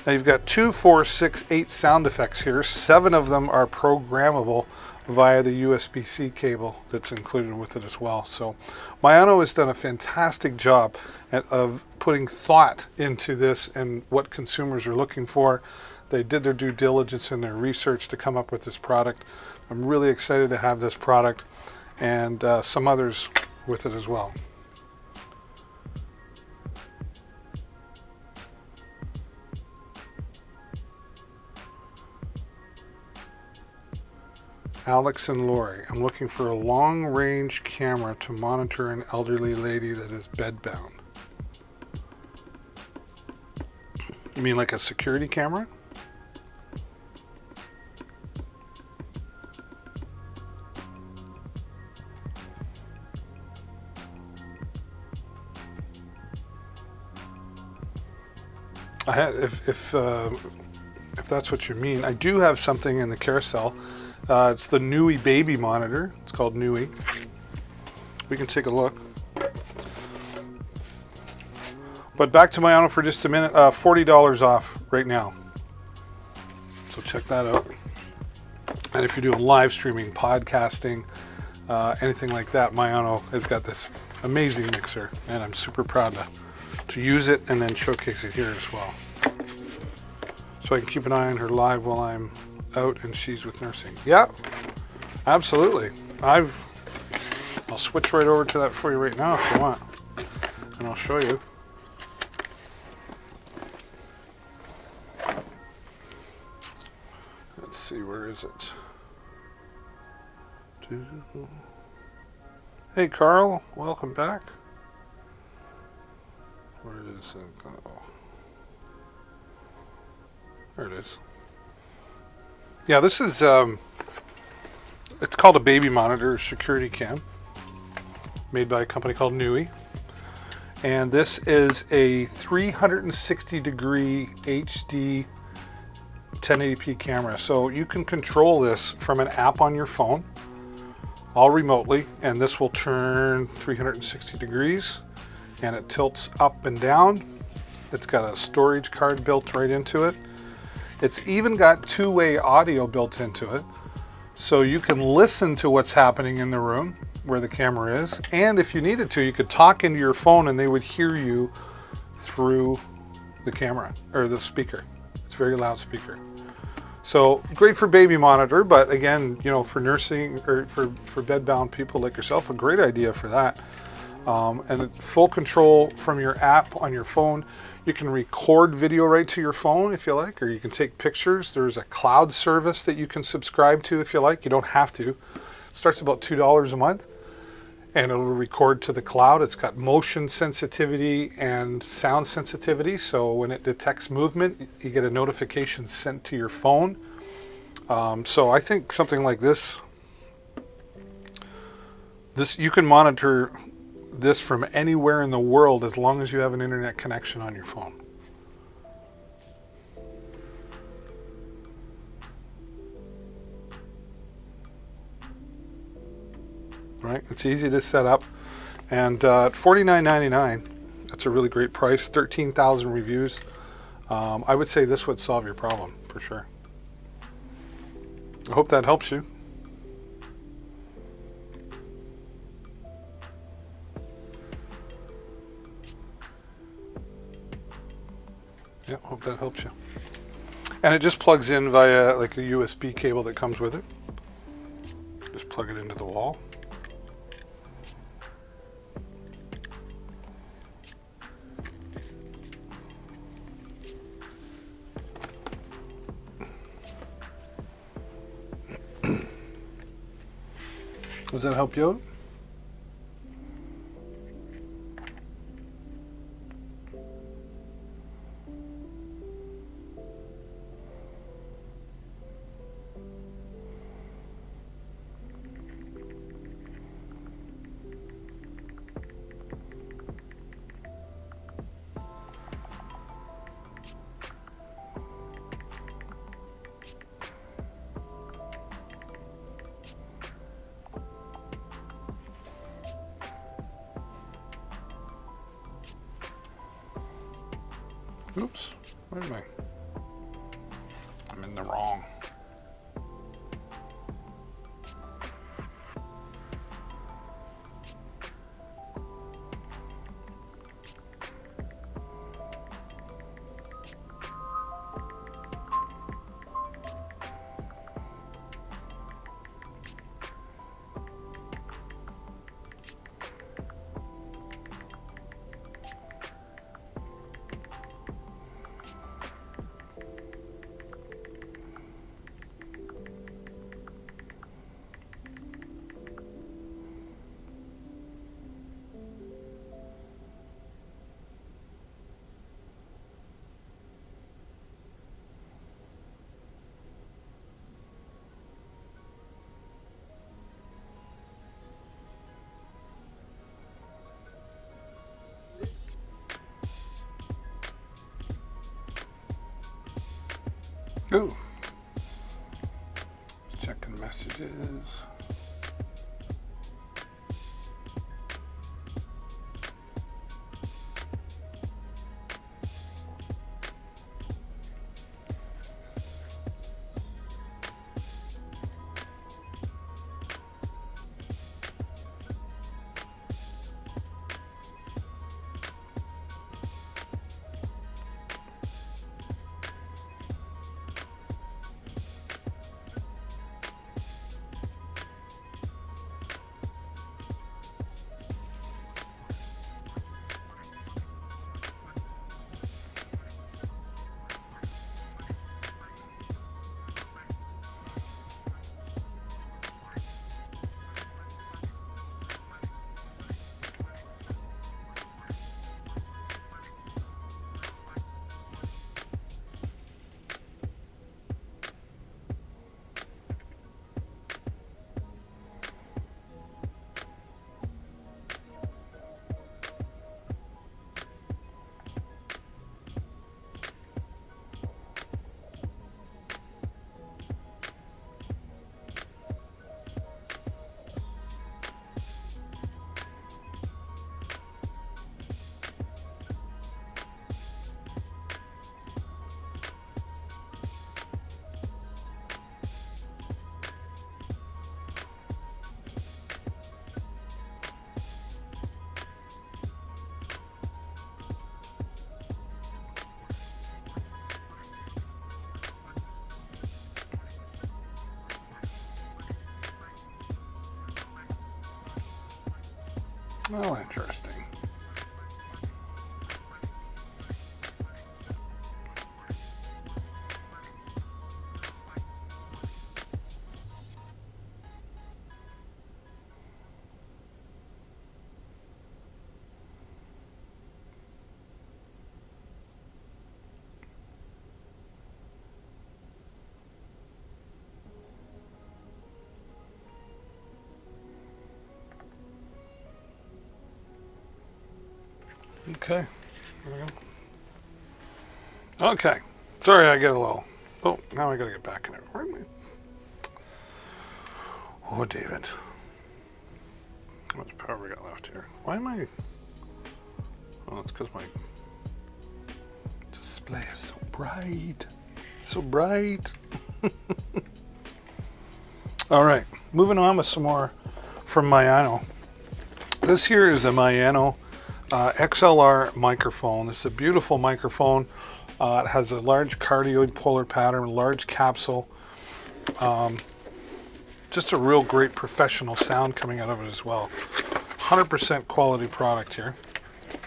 Now you've got 2, 4, 6, 8 sound effects here. 7 of them are programmable via the USB-C cable that's included with it as well. So Mayano has done a fantastic job of putting thought into this and what consumers are looking for. They did their due diligence in their research to come up with this product. I'm really excited to have this product and some others with it as well. Alex and Lori, I'm looking for a long-range camera to monitor an elderly lady that is bedbound. You mean like a security camera? If that's what you mean, I do have something in the carousel. It's the Nui baby monitor. It's called Nui. We can take a look. But back to Mayano for just a minute. $40 off right now. So check that out. And if you're doing live streaming, podcasting, anything like that, Mayano has got this amazing mixer, and I'm super proud to use it and then showcase it here as well. So I can keep an eye on her live while I'm out and she's with nursing. Yeah, absolutely. I'll switch right over to that for you right now if you want, and I'll show you. Let's see, where is it? Hey Carl, welcome back. Where is it go? There it is. Yeah, this is, it's called a baby monitor, security cam, made by a company called Nui. And this is a 360 degree HD 1080p camera. So you can control this from an app on your phone, all remotely, and this will turn 360 degrees and it tilts up and down. It's got a storage card built right into it. It's even got two-way audio built into it, so you can listen to what's happening in the room where the camera is, and if you needed to, you could talk into your phone and they would hear you through the camera or the speaker. It's a very loud speaker. So great for baby monitor, but again, you know, for nursing or for bedbound people like yourself, a great idea for that. And full control from your app on your phone. You can record video right to your phone if you like, or you can take pictures. There's a cloud service that you can subscribe to if you like. You don't have to. It starts about $2 a month, and it'll record to the cloud. It's got motion sensitivity and sound sensitivity, so when it detects movement, you get a notification sent to your phone. So I think something like this you can monitor this from anywhere in the world as long as you have an internet connection on your phone. Right? It's easy to set up, and at $49.99, that's a really great price. 13,000 reviews. I would say this would solve your problem for sure. I hope that helps you. Yeah, hope that helps you. And it just plugs in via like a USB cable that comes with it. Just plug it into the wall. Does that help you out? Oops, where am I? I'm in the wrong. Ooh. Checking messages. Oh, interesting. Okay, there we go. Okay, sorry I get a little, oh, now I gotta get back in it. Where am I? Oh, David. How much power we got left here? Why am I, oh, it's because my display is so bright. It's so bright. All right, moving on with some more from Mayano. This here is a Mayano Xlr microphone. It's a beautiful microphone. It has a large cardioid polar pattern, large capsule. Just a real great professional sound coming out of it as well. 100% quality product here.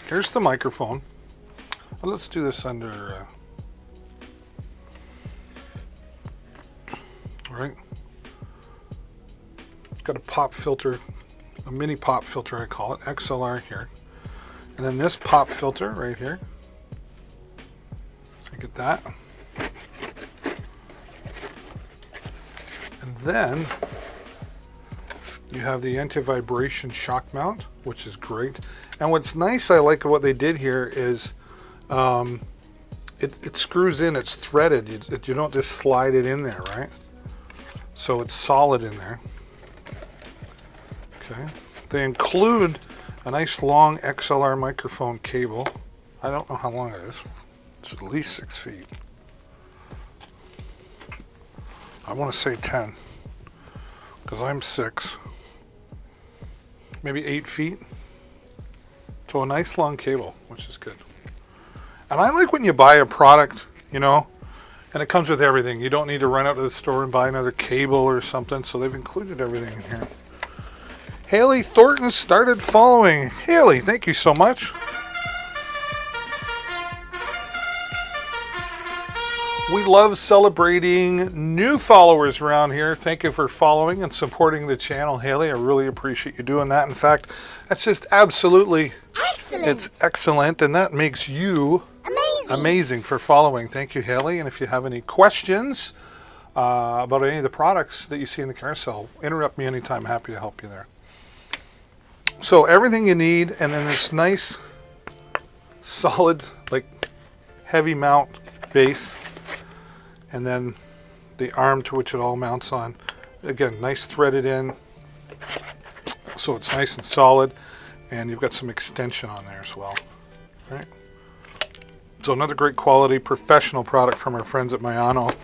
Here's the microphone. Let's do this under... all right. Got a pop filter, a mini pop filter I call it, XLR here. And then this pop filter right here. Look at that. And then you have the anti-vibration shock mount, which is great. And what's nice, I like what they did here is it screws in, it's threaded. You don't just slide it in there, right? So it's solid in there. Okay. They include a nice long XLR microphone cable. I don't know how long it is. It's at least 6 feet. I want to say 10 because I'm 6. Maybe 8 feet. So a nice long cable, which is good. And I like when you buy a product, you know, and it comes with everything. You don't need to run out to the store and buy another cable or something. So they've included everything in here. Haley Thornton started following. Haley, thank you so much. We love celebrating new followers around here. Thank you for following and supporting the channel, Haley. I really appreciate you doing that. In fact, that's just absolutely excellent. It's excellent, and that makes you amazing for following. Thank you, Haley. And if you have any questions about any of the products that you see in the carousel, interrupt me anytime. Happy to help you there. So everything you need, and then this nice, solid, like heavy mount base. and then the arm to which it all mounts on. Again, nice threaded in, so it's nice and solid, and you've got some extension on there as well. Right? So another great quality professional product from our friends at Mayano.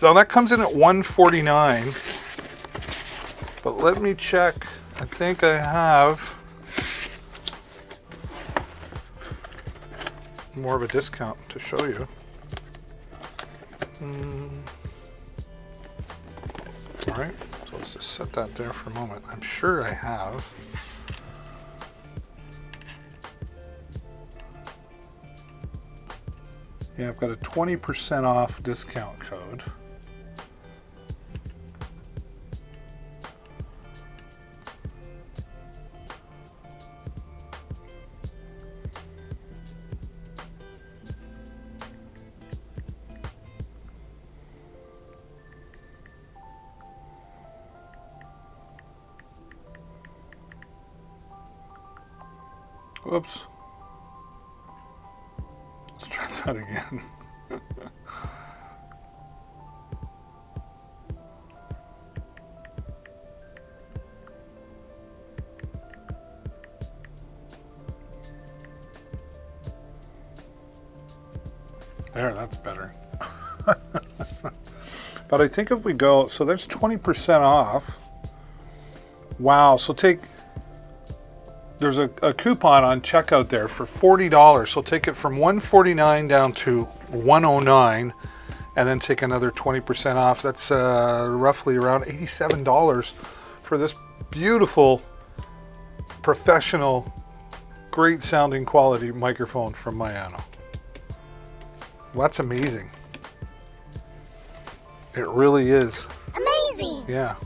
Now that comes in at $149, but let me check. I think I have more of a discount to show you. All right, so let's just set that there for a moment. I'm sure I have. Yeah, I've got a 20% off discount code. Whoops. Let's try that again. There, that's better. But I think if we go, so there's 20% off. Wow, so there's a coupon on checkout there for $40. So take it from $149 down to $109, and then take another 20% off. That's roughly around $87 for this beautiful, professional, great sounding quality microphone from Mayano. Well, that's amazing. It really is. Amazing! Yeah.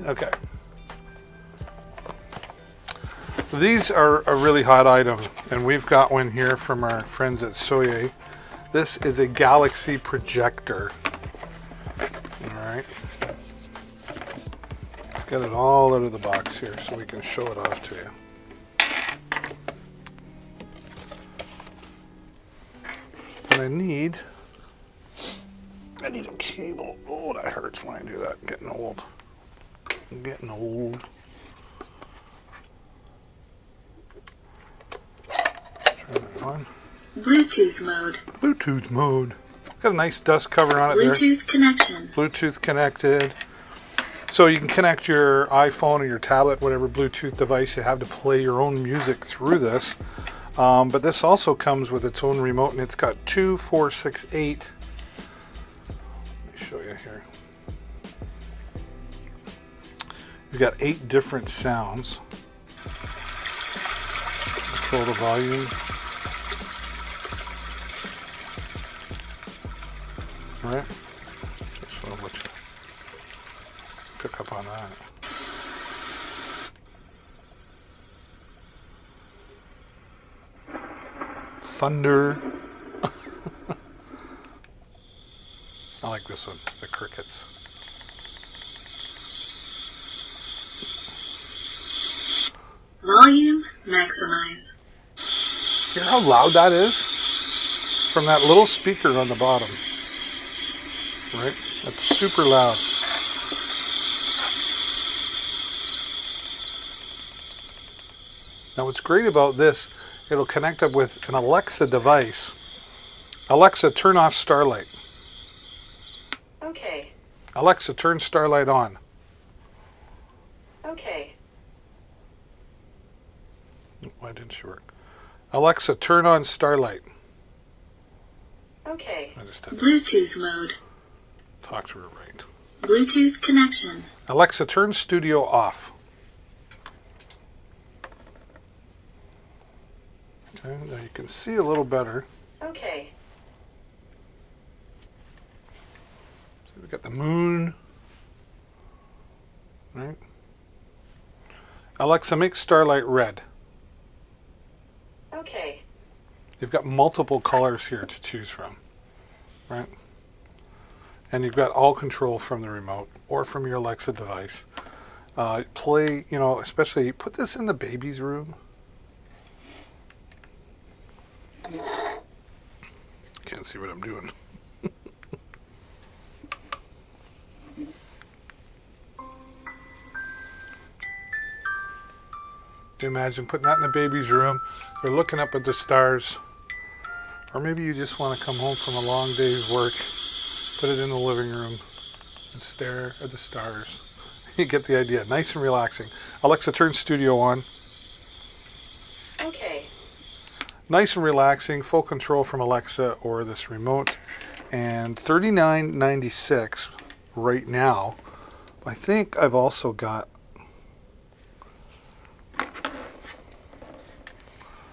Okay. These are a really hot item, and we've got one here from our friends at Soye. This is a Galaxy projector. All right. Let's get it all out of the box here so we can show it off to you. And I need a cable. Oh, that hurts when I do that. I'm getting old. I'm getting old. Turn that on. Bluetooth mode. Bluetooth mode. Got a nice dust cover on it there. Bluetooth connection. Bluetooth connected. So you can connect your iPhone or your tablet, whatever Bluetooth device you have, to play your own music through this. But this also comes with its own remote, and it's got 2, 4, 6, 8. Let me show you here. You've got 8 different sounds. Control the volume. All right. Just want to let you pick up on that. Thunder. I like this one, the crickets. Volume maximize. You know how loud that is? From that little speaker on the bottom. Right? That's super loud. Now what's great about this, it'll connect up with an Alexa device. Alexa, turn off Starlight. Okay. Alexa, turn Starlight on. Okay. Why didn't she work? Alexa, turn on Starlight. Okay. I just had to Bluetooth mode. talk to her right. Bluetooth connection. Alexa, turn Studio off. Okay, now you can see a little better. Okay. So we've got the moon. Right. Alexa, make Starlight red. Okay. You've got multiple colors here to choose from. Right. and you've got all control from the remote or from your Alexa device. Play, you know, especially put this in the baby's room. Can't see what I'm doing. Can you imagine putting that in the baby's room? They're looking up at the stars. Or maybe you just want to come home from a long day's work, put it in the living room, and stare at the stars. You get the idea. Nice and relaxing. Alexa, turn studio on. Okay. Nice and relaxing, full control from Alexa or this remote. And $39.96 right now. I think I've also got...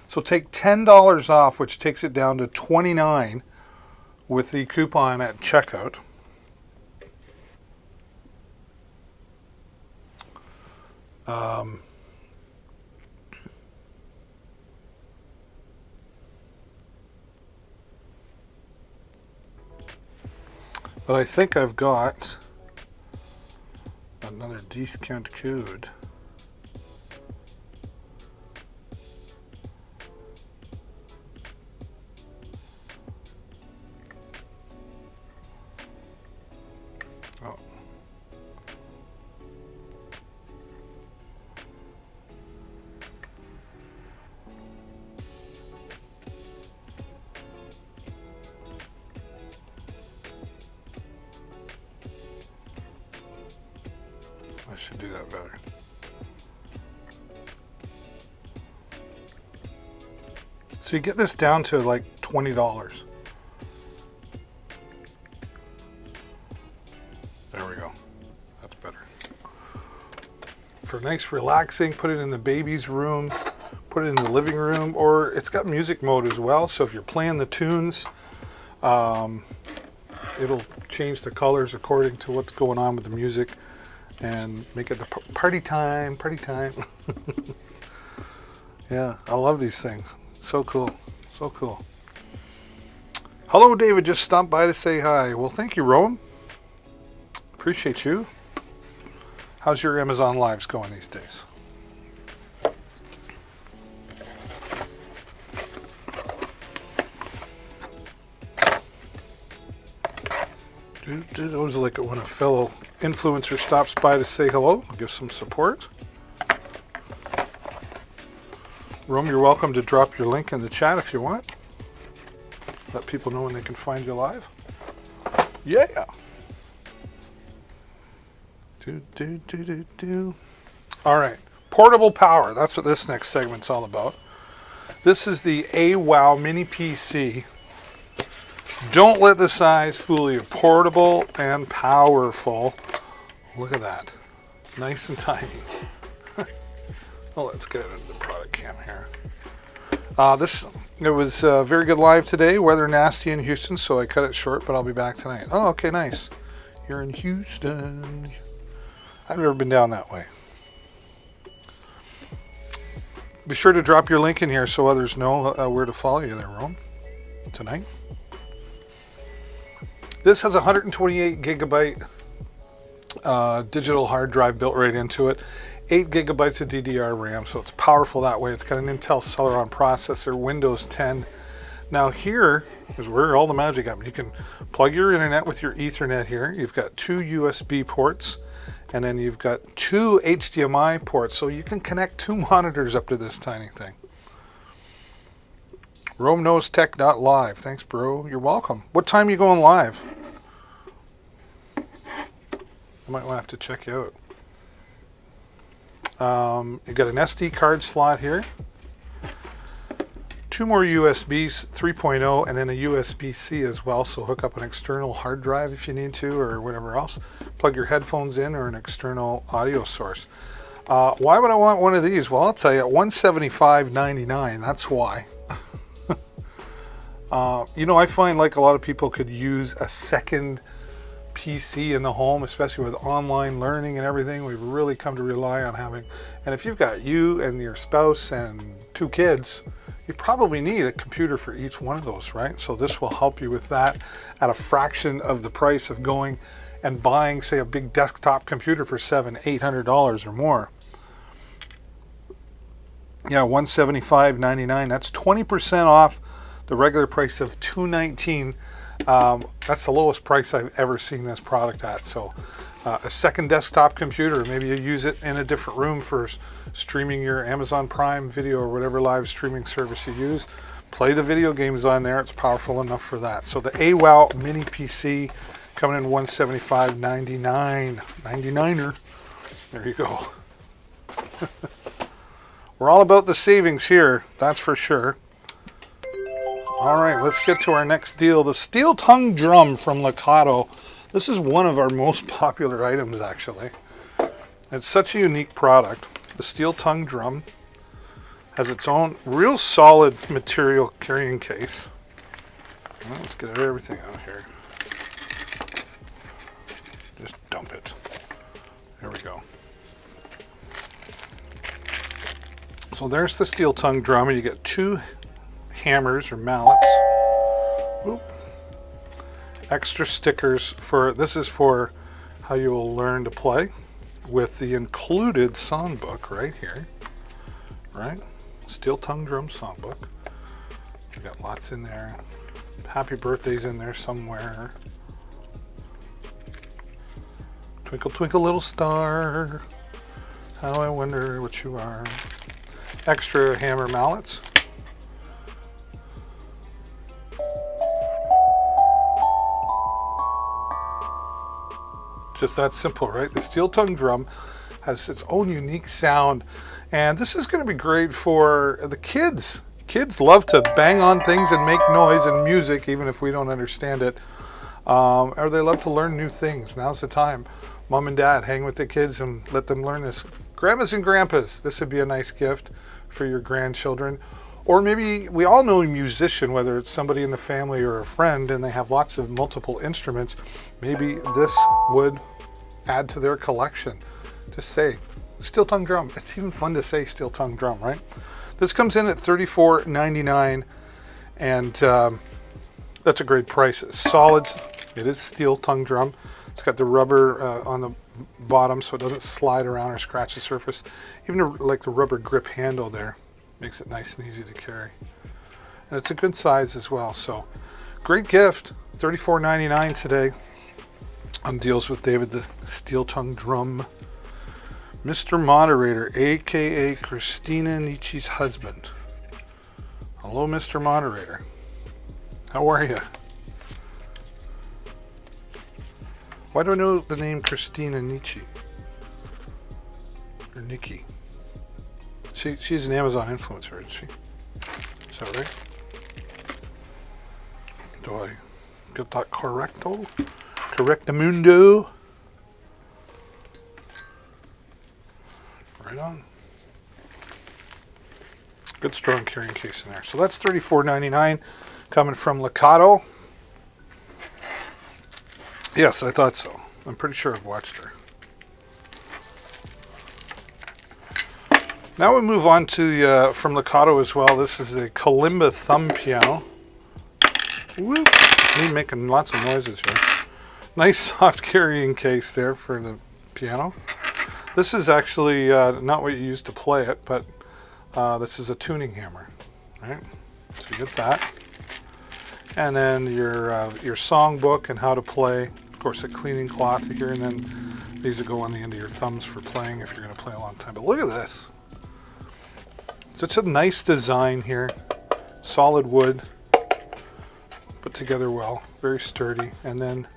So take $10 off, which takes it down to $29 with the coupon at checkout. But I think I've got another discount code. Oh. I should do that better. So you get this down to like $20. There we go. That's better. For nice relaxing, put it in the baby's room, put it in the living room, or it's got music mode as well. So if you're playing the tunes, it'll change the colors according to what's going on with the music. And make it the party time. Yeah, I love these things. So cool. So cool. Hello, David. Just stopped by to say hi. Well, thank you, Rowan. Appreciate you. How's your Amazon Lives going these days? I always like it when a fellow influencer stops by to say hello, give some support. Rome, you're welcome to drop your link in the chat if you want. Let people know when they can find you live. Yeah. All right. Portable power. That's what this next segment's all about. This is the AWOW Mini PC. Don't let the size fool you. Portable and powerful. Look at that. Nice and tiny. Well, let's get it into the product cam here. It was a very good live today. Weather nasty in Houston, so I cut it short, but I'll be back tonight. Oh, okay, nice. You're in Houston. I've never been down that way. Be sure to drop your link in here so others know where to follow you there, Rome, tonight. This has a 128 gigabyte digital hard drive built right into it. 8 gigabytes of DDR RAM, so it's powerful that way. It's got an Intel Celeron processor, Windows 10. Now here is where all the magic happens. You can plug your internet with your Ethernet here. You've got 2 USB ports, and then you've got 2 HDMI ports, so you can connect 2 monitors up to this tiny thing. RomeKnowsTech.live. Thanks, bro. You're welcome. What time are you going live? I might have to check you out. You've got an SD card slot here. 2 more USBs, 3.0, and then a USB-C as well. So hook up an external hard drive if you need to, or whatever else. Plug your headphones in, or an external audio source. Why would I want one of these? Well, I'll tell you, at $175.99. That's why. You know, I find like a lot of people could use a second PC in the home, especially with online learning and everything. We've really come to rely on having, and if you've got you and your spouse and 2 kids, you probably need a computer for each one of those, right? So this will help you with that at a fraction of the price of going and buying, say, a big desktop computer for $700-800 or more. Yeah, $175.99. That's 20% off the regular price of $219. That's the lowest price I've ever seen this product at. So a second desktop computer, maybe you use it in a different room for streaming your Amazon Prime Video or whatever live streaming service you use. Play the video games on there. It's powerful enough for that. So the AWOW Mini PC coming in $175.99. 99er. There you go. We're all about the savings here, that's for sure. All right, let's get to our next deal. The steel tongue drum from Lakato. This is one of our most popular items, actually. It's such a unique product. The steel tongue drum has its own real solid material carrying case. Well, let's get everything out here. Just dump it. There we go. So there's the steel tongue drum, and you get 2 hammers or mallets. Oop. Extra stickers for, this is for how you will learn to play with the included songbook right here, right? Steel tongue drum songbook. We got lots in there. Happy birthday's in there somewhere. Twinkle, twinkle, little star. How I wonder what you are. Extra hammer mallets. Just that simple, right? The steel tongue drum has its own unique sound, and this is going to be great for the kids. Kids love to bang on things and make noise and music, even if we don't understand it. Or they love to learn new things. Now's the time. Mom and Dad, hang with the kids and let them learn this. Grandmas and grandpas, this would be a nice gift for your grandchildren. Or maybe we all know a musician, whether it's somebody in the family or a friend, and they have lots of multiple instruments. Maybe this would add to their collection. Just say, steel tongue drum. It's even fun to say steel tongue drum, right? This comes in at $34.99, and that's a great price. It's solids. It is steel tongue drum. It's got the rubber on the bottom so it doesn't slide around or scratch the surface. Even like the rubber grip handle there makes it nice and easy to carry. And it's a good size as well. So great gift. $34.99 today on Deals with David, the steel tongue drum. Mr. Moderator, aka Christina Nietzsche's husband. Hello, Mr. Moderator. How are you? Why do I know the name Christina Nietzsche? Or Nikki? She's an Amazon influencer, isn't she? Is that right? Do I get that correcto? Correctamundo? Right on. Good strong carrying case in there. So that's $34.99 coming from Lakato. Yes, I thought so. I'm pretty sure I've watched her. Now we move on to from Lakato as well. This is a Kalimba thumb piano. Woo! Me making lots of noises here. Nice soft carrying case there for the piano. This is actually not what you use to play it, but this is a tuning hammer. Right? So you get that, and then your songbook and how to play. Of course, a cleaning cloth here, and then these will go on the end of your thumbs for playing if you're going to play a long time. But look at this. So it's a nice design here. Solid wood, put together well, very sturdy. And then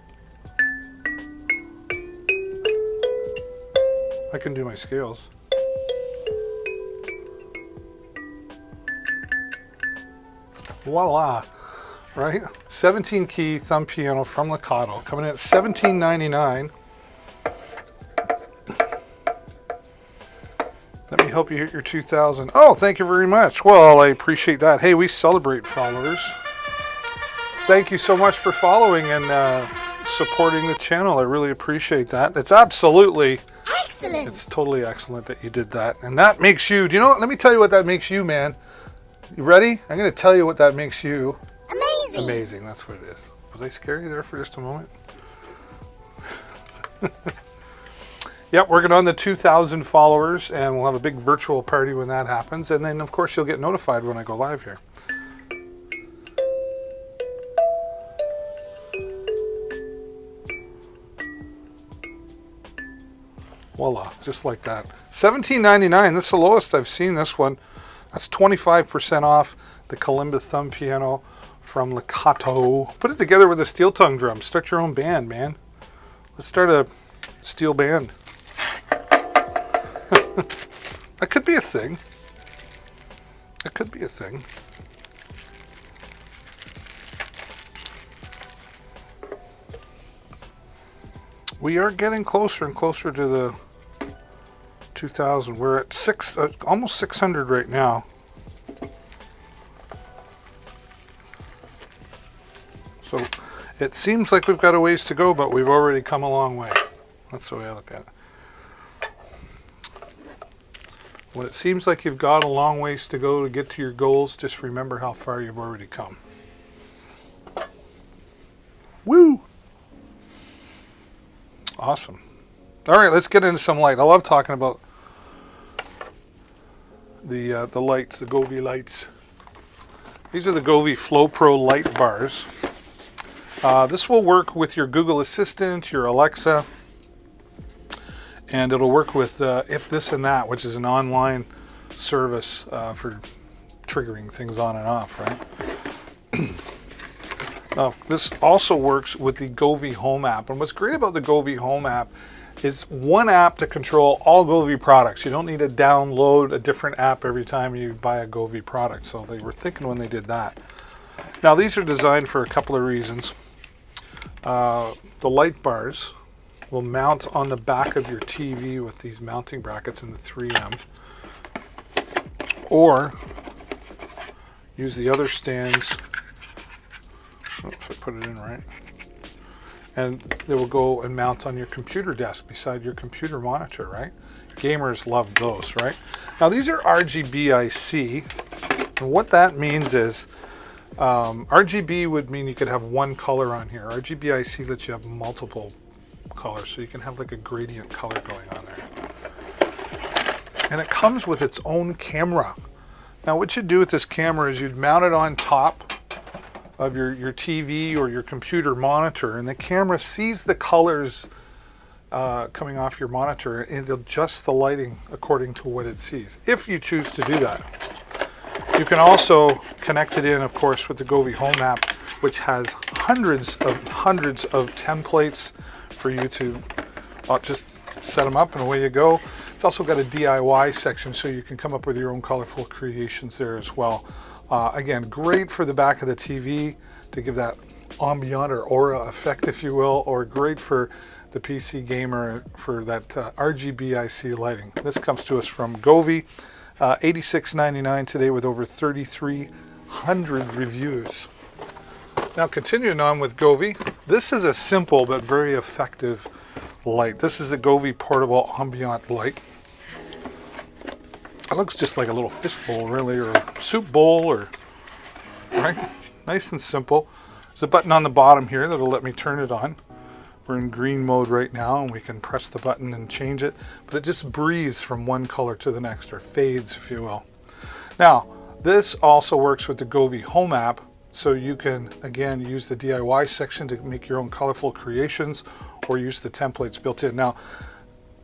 I can do my scales. Voila, right? 17 key thumb piano from Lakato, coming in at $17.99. Let me help you hit your 2,000. Oh, thank you very much. Well, I appreciate that. Hey, we celebrate followers. Thank you so much for following and supporting the channel. I really appreciate that. It's absolutely Excellent. It's totally excellent that you did that. And that makes you, do you know what? Let me tell you what that makes you, man. You ready? I'm going to tell you what that makes you. Amazing. Amazing, that's what it is. Was I scare you there for just a moment? Yep, working on the 2,000 followers, and we'll have a big virtual party when that happens. And then, of course, you'll get notified when I go live here. Voila, just like that. $17.99, that's the lowest I've seen this one. That's 25% off the Kalimba thumb piano from Lakato. Put it together with a steel tongue drum. Start your own band, man. Let's start a steel band. That could be a thing. That could be a thing. We are getting closer and closer to the 2,000. We're at almost 600 right now. So it seems like we've got a ways to go, but we've already come a long way. That's the way I look at it. When it seems like you've got a long ways to go to get to your goals, just remember how far you've already come. Woo! Awesome. All right, let's get into some light. I love talking about the lights, the Govi lights. These are the Govi Flow Pro light bars. This will work with your Google Assistant, your Alexa, and it'll work with If This and That, which is an online service for triggering things on and off, right? Now, this also works with the Govi Home app. And what's great about the Govi Home app is one app to control all Govi products. You don't need to download a different app every time you buy a Govi product. So they were thinking when they did that. Now, these are designed for a couple of reasons. The light bars will mount on the back of your TV with these mounting brackets in the 3M. Or use the other stands. If I put it in right. And they will go and mount on your computer desk beside your computer monitor, right? Gamers love those, right? Now these are RGBIC. And what that means is RGB would mean you could have one color on here. RGBIC lets you have multiple colors, so you can have like a gradient color going on there. And it comes with its own camera. Now what you'd do with this camera is you'd mount it on top of your TV or your computer monitor, and the camera sees the colors coming off your monitor, and it'll adjust the lighting according to what it sees, if you choose to do that. You can also connect it in, of course, with the Govi Home app, which has hundreds of templates for you to just set them up and away you go. It's also got a DIY section, so you can come up with your own colorful creations there as well. Again, great for the back of the TV to give that ambient or aura effect, if you will, or great for the PC gamer for that RGBIC lighting. This comes to us from Govi, $86.99 today with over 3,300 reviews. Now continuing on with Govi, this is a simple but very effective light. This is the Govi portable ambient light. It looks just like a little fish bowl, really, or a soup bowl, or right? Nice and simple. There's a button on the bottom here that'll let me turn it on. We're in green mode right now, and we can press the button and change it, but it just breathes from one color to the next, or fades, if you will. Now, this also works with the Govi Home app, so you can, again, use the DIY section to make your own colorful creations, or use the templates built in. Now,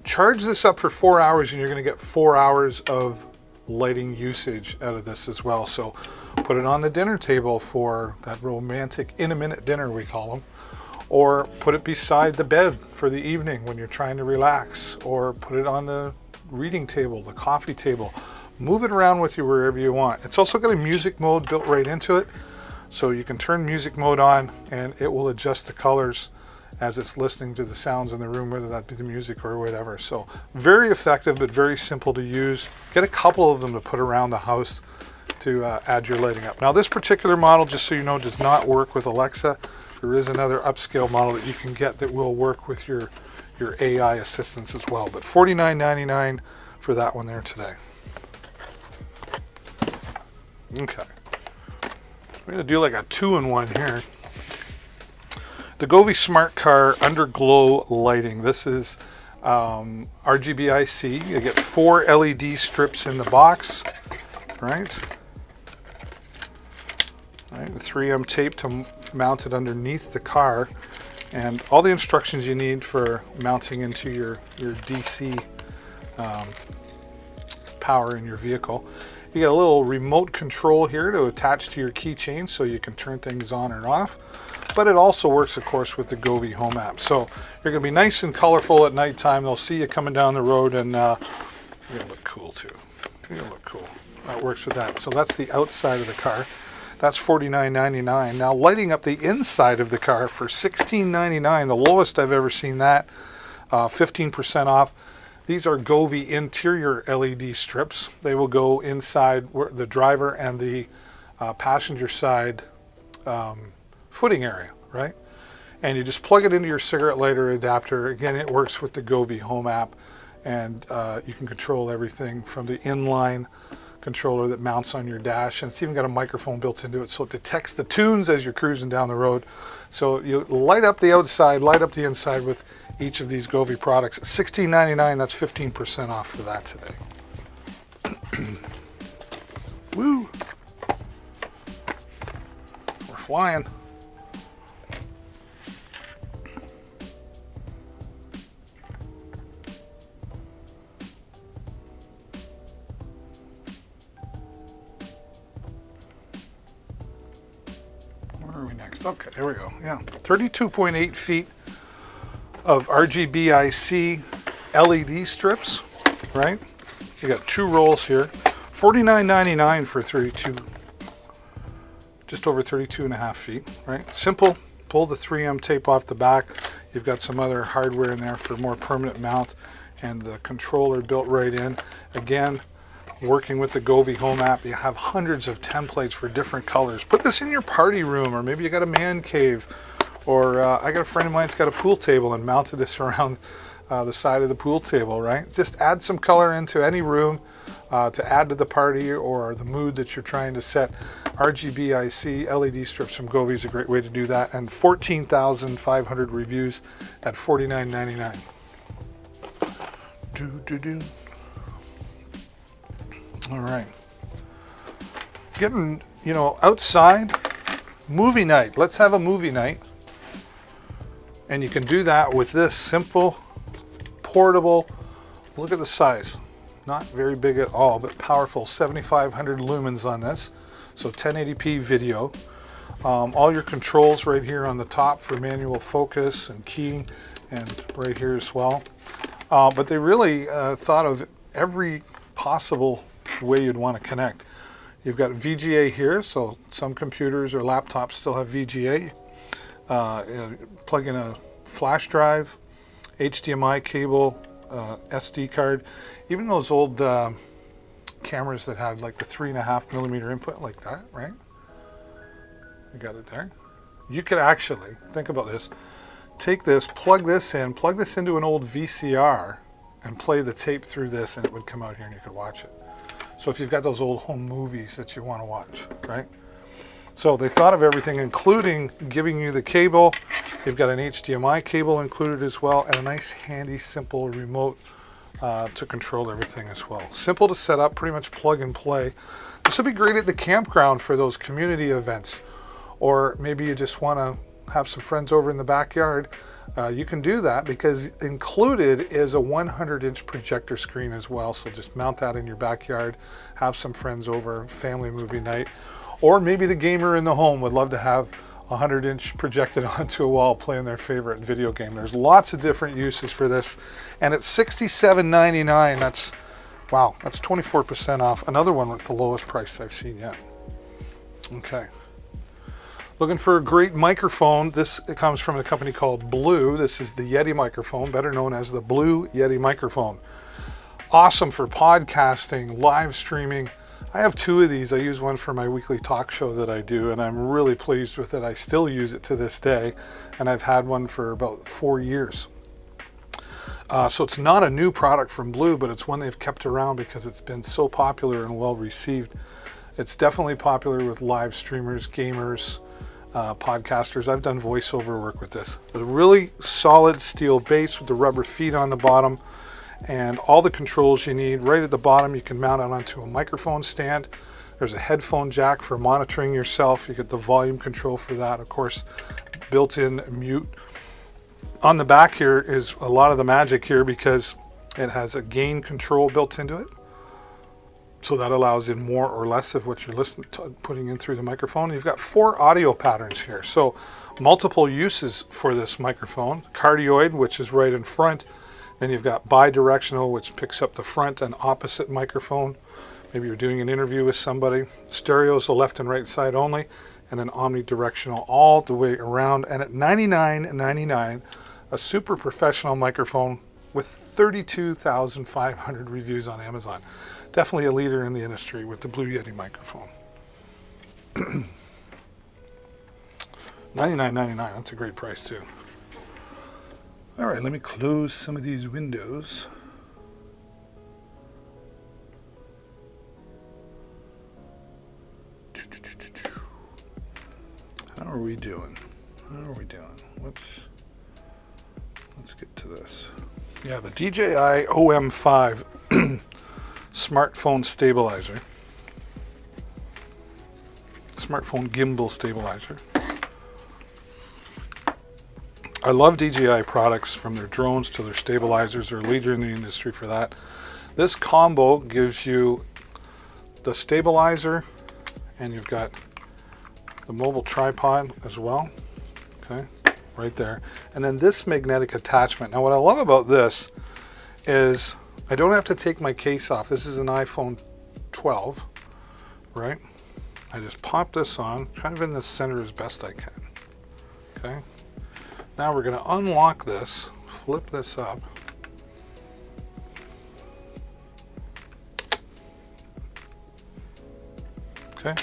charge this up for 4 hours and you're going to get 4 hours of lighting usage out of this as well. So put it on the dinner table for that romantic in-a-minute dinner, we call them, or put it beside the bed for the evening when you're trying to relax, or put it on the reading table, the coffee table. Move it around with you wherever you want. It's also got a music mode built right into it, so you can turn music mode on and it will adjust the colors as it's listening to the sounds in the room, whether that be the music or whatever. So very effective, but very simple to use. Get a couple of them to put around the house to add your lighting up. Now this particular model, just so you know, does not work with Alexa. There is another upscale model that you can get that will work with your AI assistants as well. But $49.99 for that one there today. Okay. We're going to do like a 2-in-1 here. The Govi Smart Car Underglow Lighting. This is RGBIC. You get 4 LED strips in the box, right? The 3M tape to mount it underneath the car, and all the instructions you need for mounting into your DC power in your vehicle. You get a little remote control here to attach to your keychain so you can turn things on and off. But it also works, of course, with the Govi Home app. So you're going to be nice and colorful at nighttime. They'll see you coming down the road, and you're going to look cool too. You're going to look cool. That works with that. So that's the outside of the car. That's $49.99. Now lighting up the inside of the car for $16.99, the lowest I've ever seen that, 15% off. These are Govi interior LED strips. They will go inside the driver and the passenger side footing area, right? And you just plug it into your cigarette lighter adapter. Again, it works with the Govi Home app, and you can control everything from the inline controller that mounts on your dash, and it's even got a microphone built into it, so it detects the tunes as you're cruising down the road. So you light up the outside, light up the inside with each of these Govi products. $16.99, that's 15% off for that today. Woo! We're flying. Okay, there we go. Yeah, 32.8 feet of RGBIC LED strips, right? You got 2 rolls here. $49.99 for 32, just over 32.5 feet, right? Simple. Pull the 3M tape off the back. You've got some other hardware in there for more permanent mount, and the controller built right in. Again, working with the Govi Home app, you have hundreds of templates for different colors. Put this in your party room, or maybe you got a man cave, or I got a friend of mine that's got a pool table and mounted this around the side of the pool table, right? Just add some color into any room to add to the party or the mood that you're trying to set. RGBIC LED strips from Govi is a great way to do that, and 14,500 reviews at $49.99. All right, getting, outside, movie night. Let's have a movie night. And you can do that with this simple, portable, look at the size. Not very big at all, but powerful, 7,500 lumens on this. So 1080p video. All your controls right here on the top for manual focus and keying, and right here as well. But they really thought of every possible way you'd want to connect. You've got VGA here, so some computers or laptops still have VGA. Plug in a flash drive, HDMI cable, SD card, even those old cameras that had like the 3.5mm input like that, right? You got it there. You could actually, think about this, take this, plug this into an old VCR and play the tape through this, and it would come out here and you could watch it. So if you've got those old home movies that you want to watch, right? So they thought of everything, including giving you the cable. You've got an HDMI cable included as well, and a nice, handy, simple remote to control everything as well. Simple to set up, pretty much plug and play. This would be great at the campground for those community events, or maybe you just want to have some friends over in the backyard. You can do that because included is a 100-inch projector screen as well. So just mount that in your backyard, have some friends over, family movie night. Or maybe the gamer in the home would love to have a 100-inch projected onto a wall playing their favorite video game. There's lots of different uses for this. And it's $67.99. That's, wow, that's 24% off. Another one with the lowest price I've seen yet. Okay. Looking for a great microphone. This comes from a company called Blue. This is the Yeti microphone, better known as the Blue Yeti microphone. Awesome for podcasting, live streaming, I have two of these. I use one for my weekly talk show that I do, and I'm really pleased with it. I still use it to this day, and I've had one for about 4 years. So it's not a new product from Blue, but it's one they've kept around because it's been so popular and well received. It's definitely popular with live streamers, gamers, podcasters. I've done voiceover work with this. A really solid steel base with the rubber feet on the bottom and all the controls you need. Right at the bottom, you can mount it onto a microphone stand. There's a headphone jack for monitoring yourself. You get the volume control for that. Of course, built-in mute. On the back here is a lot of the magic here because it has a gain control built into it. So that allows in more or less of what you're listening to, putting in through the microphone. You've got 4 audio patterns here. So multiple uses for this microphone. Cardioid, which is right in front. Then you've got bidirectional, which picks up the front and opposite microphone. Maybe you're doing an interview with somebody. Stereo is the left and right side only. And then omnidirectional all the way around. And at $99.99, a super professional microphone with 32,500 reviews on Amazon. Definitely a leader in the industry with the Blue Yeti microphone. $99.99, that's a great price too. All right, let me close some of these windows. How are we doing? How are we doing? Let's get to this. Yeah, the DJI OM5 smartphone stabilizer. Smartphone gimbal stabilizer. I love DJI products, from their drones to their stabilizers. They're a leader in the industry for that. This combo gives you the stabilizer, and you've got the mobile tripod as well. Okay, right there. And then this magnetic attachment. Now what I love about this is I don't have to take my case off. This is an iPhone 12, right? I just pop this on, kind of in the center as best I can. Okay. Now we're going to unlock this, flip this up. Okay.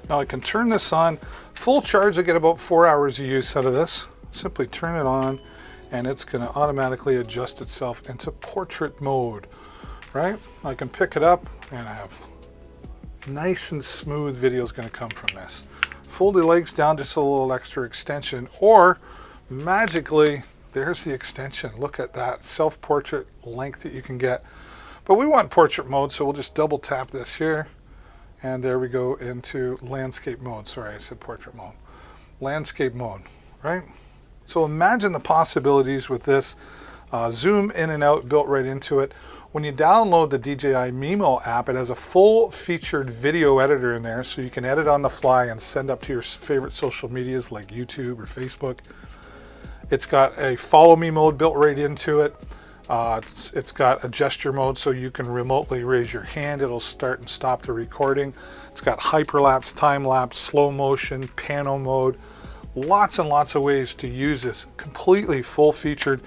Now I can turn this on. Full charge, I get about 4 hours of use out of this. Simply turn it on, and it's going to automatically adjust itself into portrait mode, right? I can pick it up, and I have nice and smooth videos going to come from this. Fold the legs down, just a little extra extension, or magically, there's the extension. Look at that self-portrait length that you can get. But we want portrait mode, so we'll just double tap this here. And there we go into landscape mode. Sorry, I said portrait mode. Landscape mode, right? So imagine the possibilities with this. Zoom in and out built right into it. When you download the DJI Mimo app, it has a full-featured video editor in there, so you can edit on the fly and send up to your favorite social medias like YouTube or Facebook. It's got a follow me mode built right into it. It's got a gesture mode, so you can remotely raise your hand. It'll start and stop the recording. It's got hyperlapse, time lapse, slow motion, pano mode. Lots and lots of ways to use this. Completely full featured.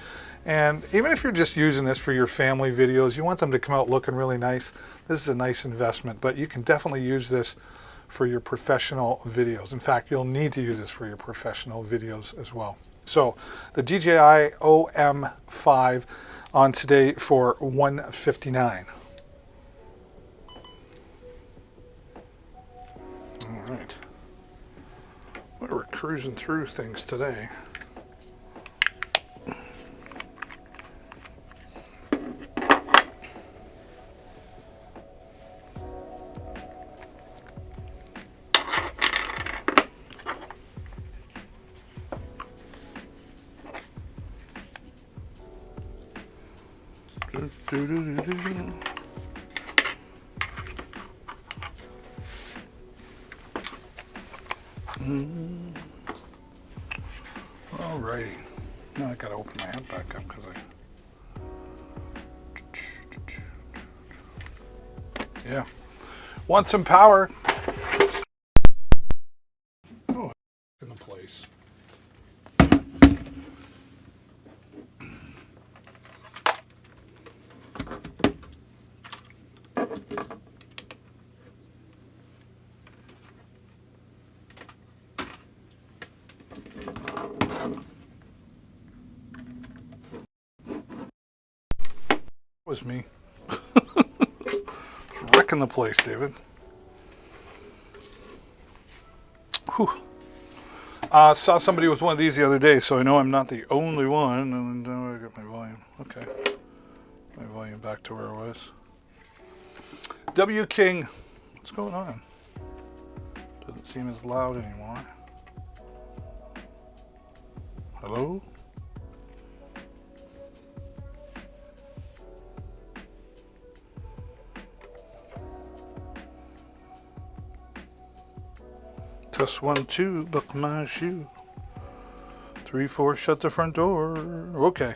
And even if you're just using this for your family videos, you want them to come out looking really nice, this is a nice investment. But you can definitely use this for your professional videos. In fact, you'll need to use this for your professional videos as well. So the DJI OM5 on today for $159. All right. Well, we're cruising through things today. Alrighty. Now I gotta open my head back up because yeah. Want some power? Oh, in the place. was me. It's wrecking the place, David. Whew. Saw somebody with one of these the other day, so I know I'm not the only one. And I got my volume. Okay. My volume back to where it was. W King. What's going on? Doesn't seem as loud anymore. Hello? Test 1, 2, buckle my shoe. 3, 4, shut the front door. Okay.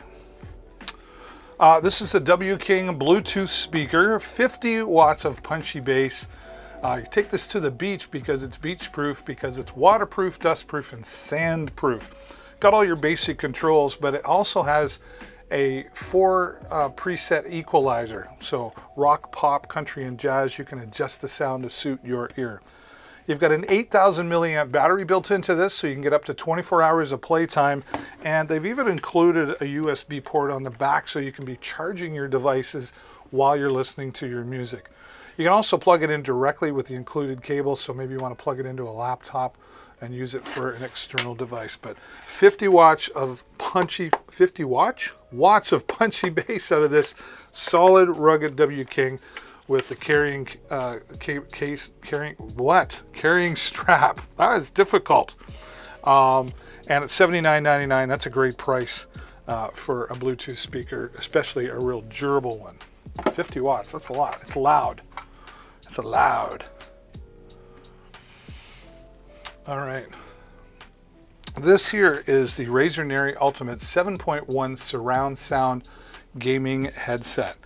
This is a W King Bluetooth speaker, 50 watts of punchy bass. You take this to the beach because it's beach proof, because it's waterproof, dust proof, and sand proof. Got all your basic controls, but it also has a 4 preset equalizer. So rock, pop, country, and jazz, you can adjust the sound to suit your ear. You've got an 8,000 milliamp battery built into this, so you can get up to 24 hours of playtime. And they've even included a USB port on the back so you can be charging your devices while you're listening to your music. You can also plug it in directly with the included cable, so maybe you want to plug it into a laptop and use it for an external device. But 50 watts of punchy watts of punchy bass out of this solid, rugged W King with the carrying carrying strap. That is difficult. And at $79.99, that's a great price for a Bluetooth speaker, especially a real durable one. 50 watts, that's a lot. It's loud. It's loud. All right. This here is the Razer Neri Ultimate 7.1 surround sound gaming headset.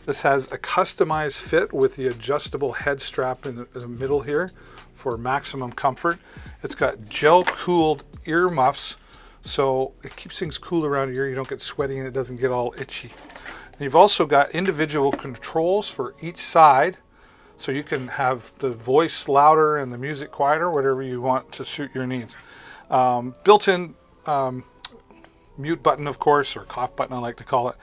This has a customized fit with the adjustable head strap in the middle here for maximum comfort. It's got gel-cooled ear muffs, so it keeps things cool around your ear. You don't get sweaty and it doesn't get all itchy. And you've also got individual controls for each side, so you can have the voice louder and the music quieter, whatever you want to suit your needs. Built-in mute button, of course, or cough button I like to call it.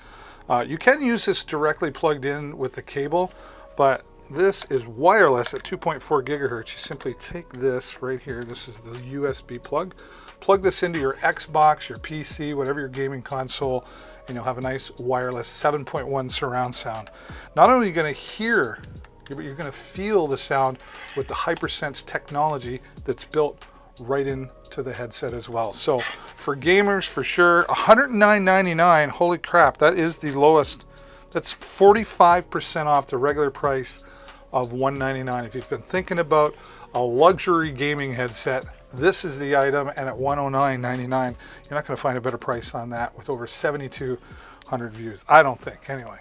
You can use this directly plugged in with the cable, but this is wireless at 2.4 gigahertz. You simply take this right here. This is the USB plug. Plug this into your Xbox, your PC, whatever your gaming console, and you'll have a nice wireless 7.1 surround sound. Not only are you going to hear, but you're going to feel the sound with the HyperSense technology that's built right into the headset as well. So for gamers, for sure, $109.99. Holy crap, that is the lowest. That's 45% off the regular price of $199. If you've been thinking about a luxury gaming headset, this is the item, and at $109.99, you're not going to find a better price on that with over 7,200 views. I don't think, anyway.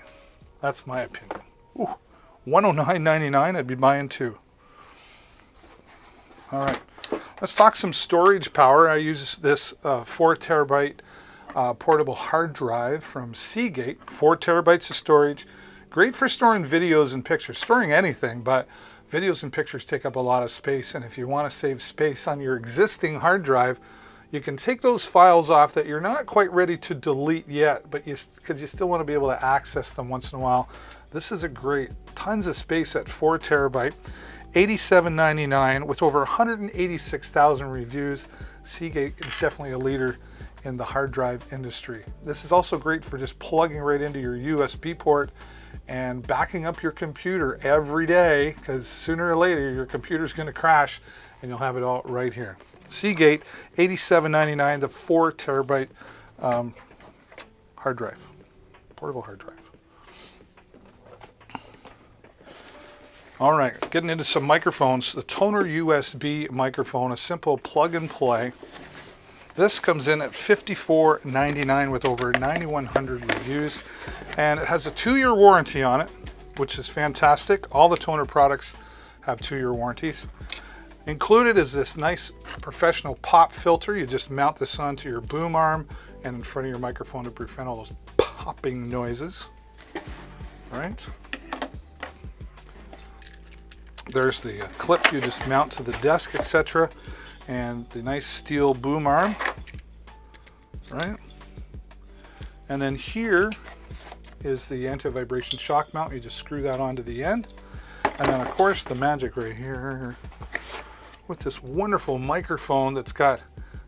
That's my opinion. Ooh, $109.99, I'd be buying two. All right. Let's talk some storage power. I use this 4 terabyte portable hard drive from Seagate. 4 terabytes of storage. Great for storing videos and pictures. Storing anything, but videos and pictures take up a lot of space. And if you want to save space on your existing hard drive, you can take those files off that you're not quite ready to delete yet, but because you still want to be able to access them once in a while. This is a great, tons of space at 4 terabyte. $87.99 with over 186,000 reviews. Seagate is definitely a leader in the hard drive industry. This is also great for just plugging right into your USB port and backing up your computer every day, because sooner or later your computer's going to crash and you'll have it all right here. Seagate, $87.99, the 4 terabyte hard drive, portable hard drive. All right, getting into some microphones. The Toner USB microphone, a simple plug and play. This comes in at $54.99 with over 9,100 reviews, and it has a 2-year warranty on it, which is fantastic. All the Toner products have 2-year warranties. Included is this nice professional pop filter. You just mount this onto your boom arm and in front of your microphone to prevent all those popping noises. All right. There's the clip you just mount to the desk, etc. And the nice steel boom arm, right? And then here is the anti-vibration shock mount. You just screw that onto the end. And then of course the magic right here with this wonderful microphone that's got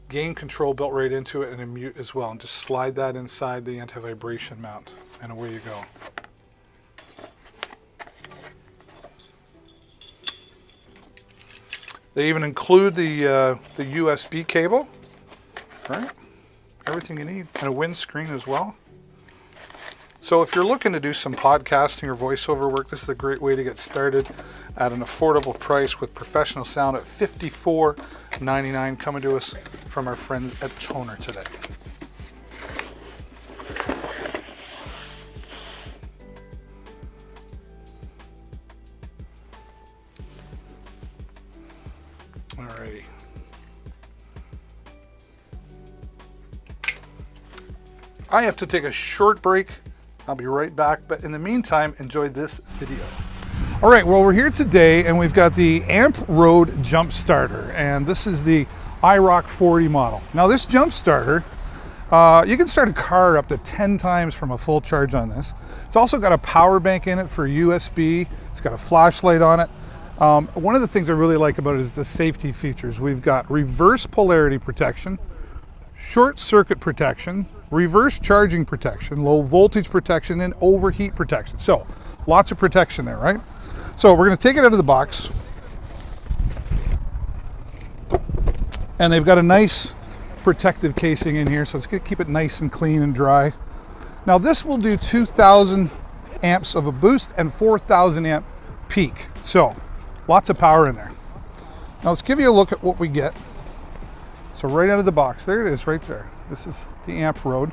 gain control built right into it and a mute as well. And just slide that inside the anti-vibration mount and away you go. They even include the USB cable, right? Everything you need, and a windscreen as well. So if you're looking to do some podcasting or voiceover work, this is a great way to get started at an affordable price with professional sound at $54.99, coming to us from our friends at Toner today. Alrighty. I have to take a short break. I'll be right back, but in the meantime, enjoy this video. All right, well, we're here today and we've got the Amp Road Jump Starter, and this is the iRock 40 model. Now this jump starter, you can start a car up to 10 times from a full charge on this. It's also got a power bank in it for USB. It's got a flashlight on it. One of the things I really like about it is the safety features. We've got reverse polarity protection, short circuit protection, reverse charging protection, low voltage protection, and overheat protection. So lots of protection there, right? So we're going to take it out of the box. And they've got a nice protective casing in here, so it's going to keep it nice and clean and dry. Now this will do 2,000 amps of a boost and 4,000 amp peak. So lots of power in there. Now let's give you a look at what we get. So right out of the box, there it is right there. This is the Amp Road.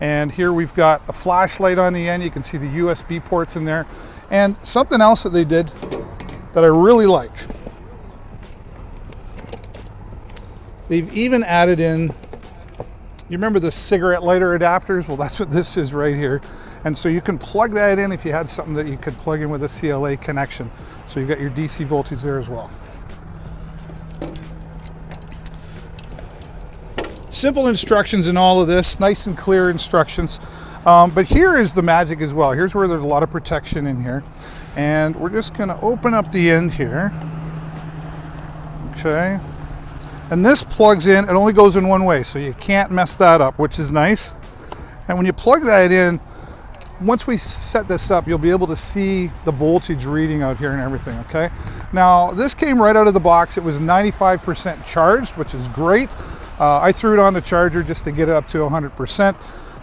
And here we've got a flashlight on the end. You can see the USB ports in there. And something else that they did that I really like. They've even added in, you remember the cigarette lighter adapters? Well, that's what this is right here. And so you can plug that in if you had something that you could plug in with a CLA connection. So you've got your DC voltage there as well. Simple instructions in all of this, nice and clear instructions. But here is the magic as well. Here's where there's a lot of protection in here. And we're just gonna open up the end here. Okay. And this plugs in, it only goes in one way, so you can't mess that up, which is nice. And when you plug that in, once we set this up, you'll be able to see the voltage reading out here and everything, okay? Now, this came right out of the box. It was 95% charged, which is great. I threw it on the charger just to get it up to 100%.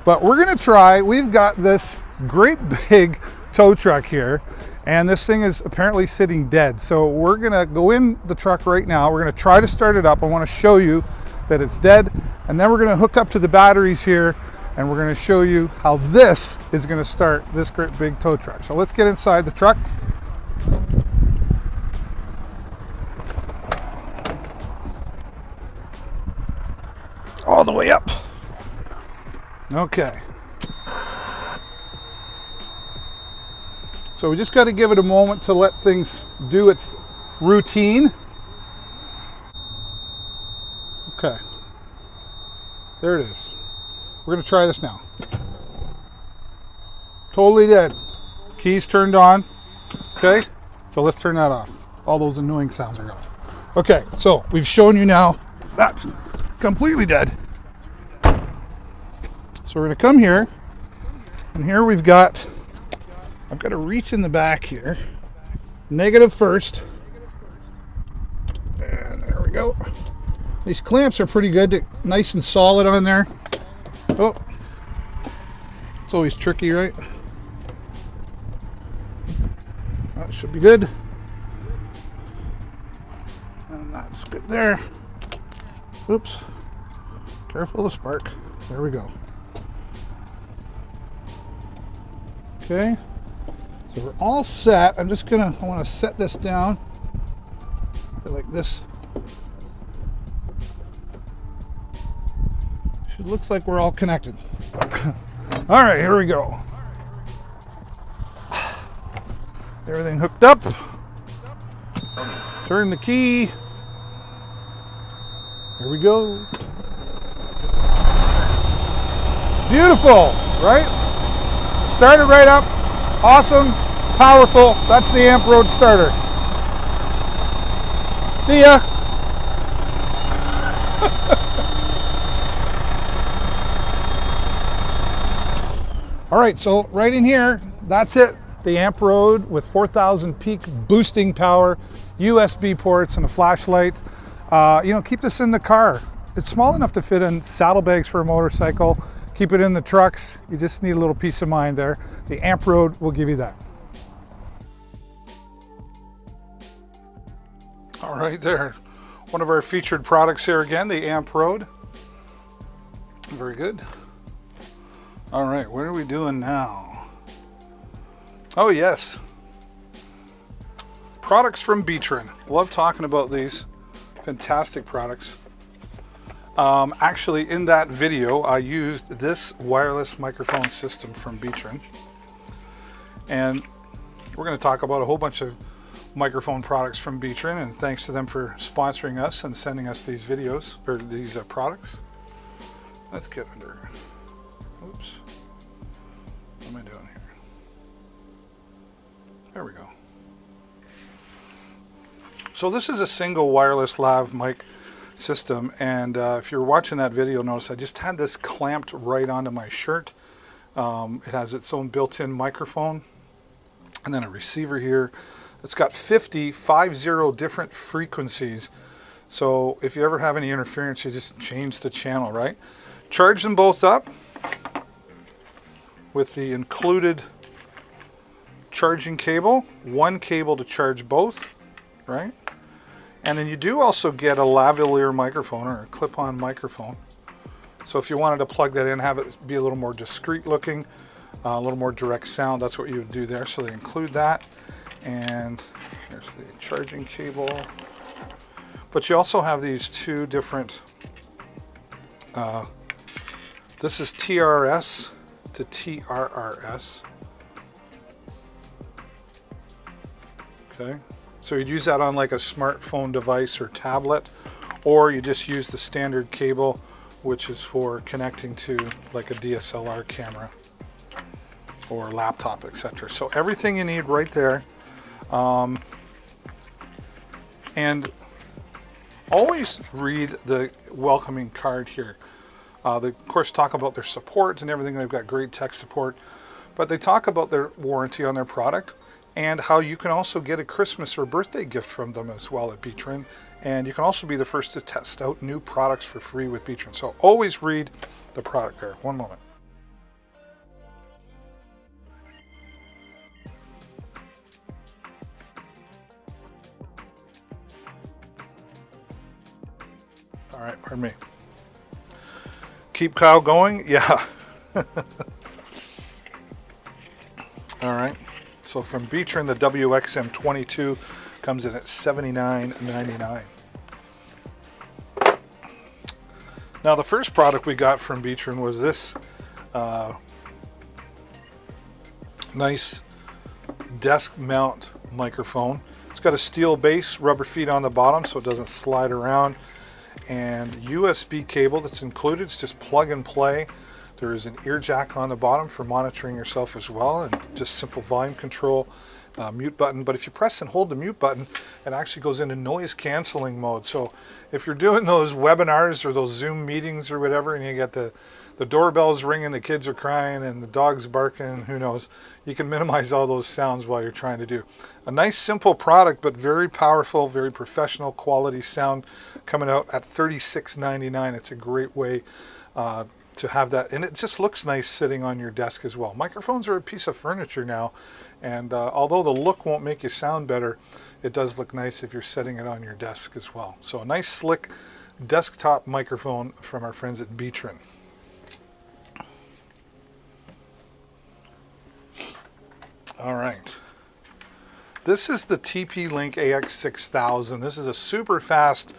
But we're gonna try, we've got this great big tow truck here, and this thing is apparently sitting dead. So we're gonna go in the truck right now. We're gonna try to start it up. I wanna show you that it's dead. And then we're gonna hook up to the batteries here, and we're gonna show you how this is gonna start this great big tow truck. So let's get inside the truck. All the way up. Okay. So we just got to give it a moment to let things do its routine. Okay. There it is. We're going to try this now. Totally dead. Keys turned on. Okay. So let's turn that off. All those annoying sounds are gone. Okay. So we've shown you now that's completely dead. So we're going to come here, and here we've got, I've got to reach in the back here, negative first, and there we go. These clamps are pretty good, nice and solid on there. Oh, it's always tricky, right? That should be good. And that's good there. Oops, careful of the spark. There we go. Okay, so we're all set. I want to set this down like this. It looks like we're all connected. All right, here we go. Everything hooked up. Turn the key. Here we go. Beautiful, right? Start it right up. Awesome, powerful. That's the Amp Road starter. See ya. All right, so right in here, that's it. The Amp Road with 4,000 peak boosting power, USB ports, and a flashlight. Keep this in the car. It's small enough to fit in saddlebags for a motorcycle. Keep it in the trucks. You just need a little peace of mind there. The Amp Road will give you that. All right, there. One of our featured products here again, the Amp Road. Very good. All right, what are we doing now? Oh yes, products from H4n. Love talking about these. Fantastic products. Actually, in that video, I used this wireless microphone system from H4n. And we're going to talk about a whole bunch of microphone products from H4n, and thanks to them for sponsoring us and sending us these videos, or these products. Let's get under. Oops. What am I doing here? There we go. So this is a single wireless lav mic system, and if you're watching that video, notice I just had this clamped right onto my shirt. It has its own built-in microphone and then a receiver here. It's got 50 different frequencies, so if you ever have any interference, you just change the channel, right? Charge them both up with the included charging cable, one cable to charge both, right? And then you do also get a lavalier microphone, or a clip-on microphone. So if you wanted to plug that in, have it be a little more discreet looking, a little more direct sound, that's what you would do there. So they include that. And there's the charging cable. But you also have these two different, this is TRS to TRRS. Okay, so you'd use that on like a smartphone device or tablet, or you just use the standard cable, which is for connecting to like a DSLR camera or laptop, etc. So everything you need right there. And always read the welcoming card here. They of course talk about their support and everything. They've got great tech support, but they talk about their warranty on their product and how you can also get a Christmas or birthday gift from them as well at H4n. And you can also be the first to test out new products for free with H4n. So always read the product there. One moment. All right, pardon me. Keep Kyle going? Yeah. All right. So from H4n, the WXM22 comes in at $79.99. Now the first product we got from H4n was this nice desk mount microphone. It's got a steel base, rubber feet on the bottom so it doesn't slide around, and USB cable that's included. It's just plug and play. There is an ear jack on the bottom for monitoring yourself as well, and just simple volume control, mute button. But if you press and hold the mute button, it actually goes into noise canceling mode. So if you're doing those webinars or those Zoom meetings or whatever, and you get the doorbell's ringing, the kids are crying, and the dog's barking, who knows, you can minimize all those sounds while you're trying to do. A nice simple product, but very powerful, very professional quality sound coming out at $36.99. It's a great way to have that, and it just looks nice sitting on your desk as well. Microphones are a piece of furniture now, and although the look won't make you sound better, it does look nice if you're setting it on your desk as well. So a nice slick desktop microphone from our friends at H4n. All right, this is the TP-Link AX6000. This is a super fast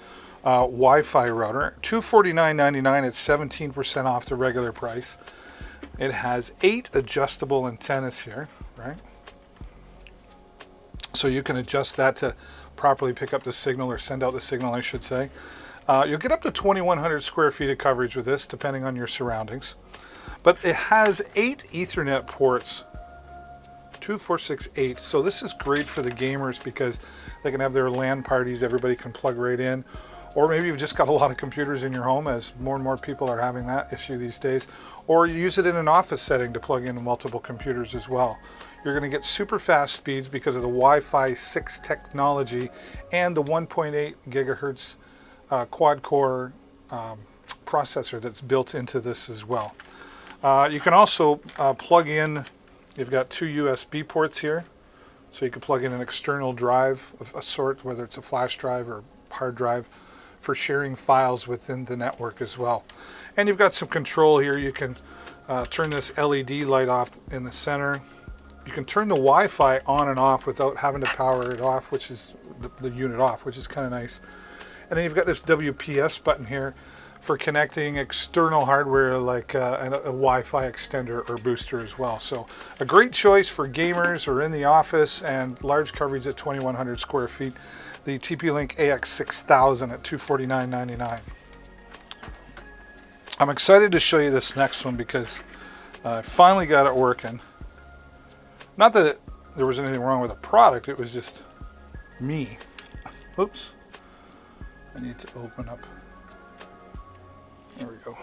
Wi-Fi router, $249.99. It's 17% off the regular price. It has 8 adjustable antennas here, right? So you can adjust that to properly pick up the signal, or send out the signal, I should say. You'll get up to 2,100 square feet of coverage with this, depending on your surroundings. But it has 8 Ethernet ports. 2, 4, 6, 8. So this is great for the gamers because they can have their LAN parties. Everybody can plug right in. Or maybe you've just got a lot of computers in your home, as more and more people are having that issue these days. Or you use it in an office setting to plug in multiple computers as well. You're going to get super fast speeds because of the Wi-Fi 6 technology and the 1.8 gigahertz quad-core processor that's built into this as well. You can also plug in, you've got 2 USB ports here, so you can plug in an external drive of a sort, whether it's a flash drive or hard drive, for sharing files within the network as well. And you've got some control here. You can turn this LED light off in the center. You can turn the Wi-Fi on and off without having to power it off, which is the unit off, which is kind of nice. And then you've got this WPS button here for connecting external hardware like a Wi-Fi extender or booster as well. So a great choice for gamers or in the office, and large coverage at 2,100 square feet. The TP-Link AX6000 at $249.99. I'm excited to show you this next one because I finally got it working. Not that there was anything wrong with the product, it was just me. Oops. I need to open up. There we go.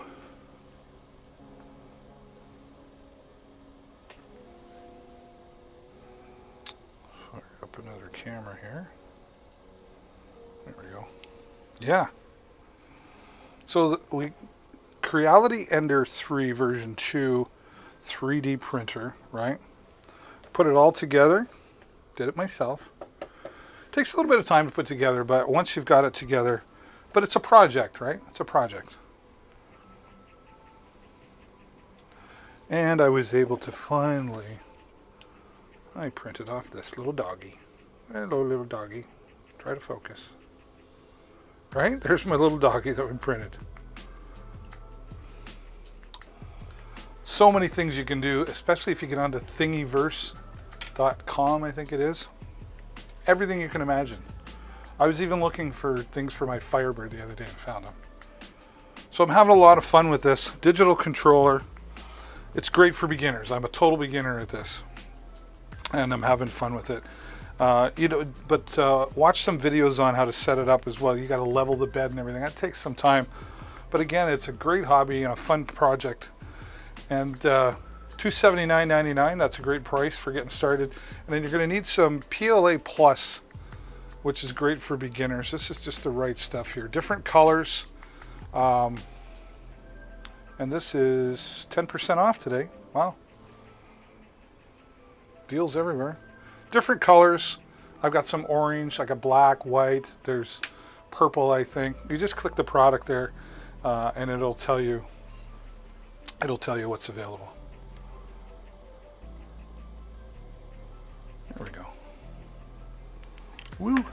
Fire up another camera here. There we go. Yeah. So we Creality Ender 3 version 2 3D printer, right? Put it all together. Did it myself. Takes a little bit of time to put together, but once you've got it together, but it's a project, right? It's a project. And I was able to finally, I printed off this little doggy. Hello, little doggy. Try to focus. Right? There's my little doggy that we printed. So many things you can do, especially if you get onto thingiverse.com, I think it is. Everything you can imagine. I was even looking for things for my Firebird the other day and found them. So I'm having a lot of fun with this digital controller. It's great for beginners. I'm a total beginner at this, and I'm having fun with it. Watch some videos on how to set it up as well. You got to level the bed and everything. That takes some time, but again, it's a great hobby and a fun project. And $279.99. That's a great price for getting started. And then you're going to need some PLA Plus, which is great for beginners. This is just the right stuff here. Different colors. And this is 10% off today. Wow. Deals everywhere. Different colors. I've got some orange, I got black, white. There's purple, I think. You just click the product there, and it'll tell you what's available. There we go. Woo.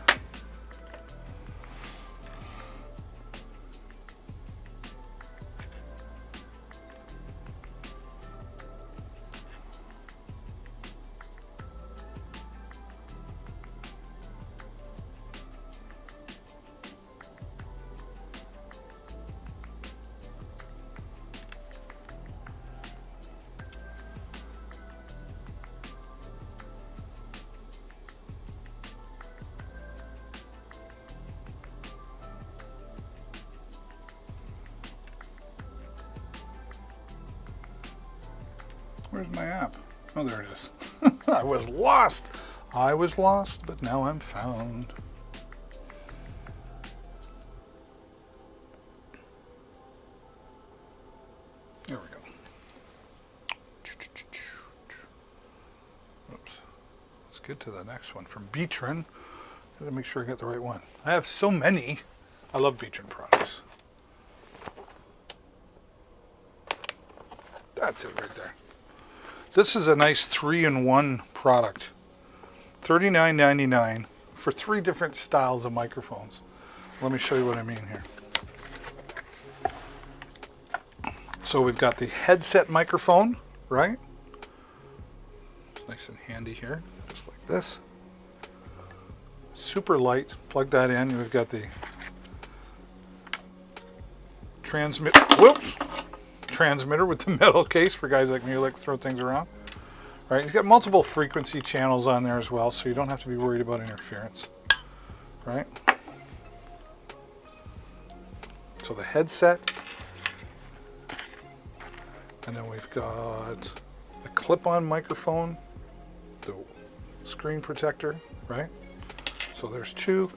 Where's my app? Oh, there it is. I was lost. I was lost, but now I'm found. There we go. Oops. Let's get to the next one from H4n. Gotta make sure I get the right one. I have so many. I love H4n products. That's it right there. This is a nice 3-in-1 product. $39.99 for 3 different styles of microphones. Let me show you what I mean here. So we've got the headset microphone, right? It's nice and handy here, just like this. Super light. Plug that in. We've transmitter transmitter with the metal case for guys like me who like to throw things around. Right, you've got multiple frequency channels on there as well, so you don't have to be worried about interference. Right? So the headset, and then we've got a clip-on microphone, the screen protector, right? So there's two,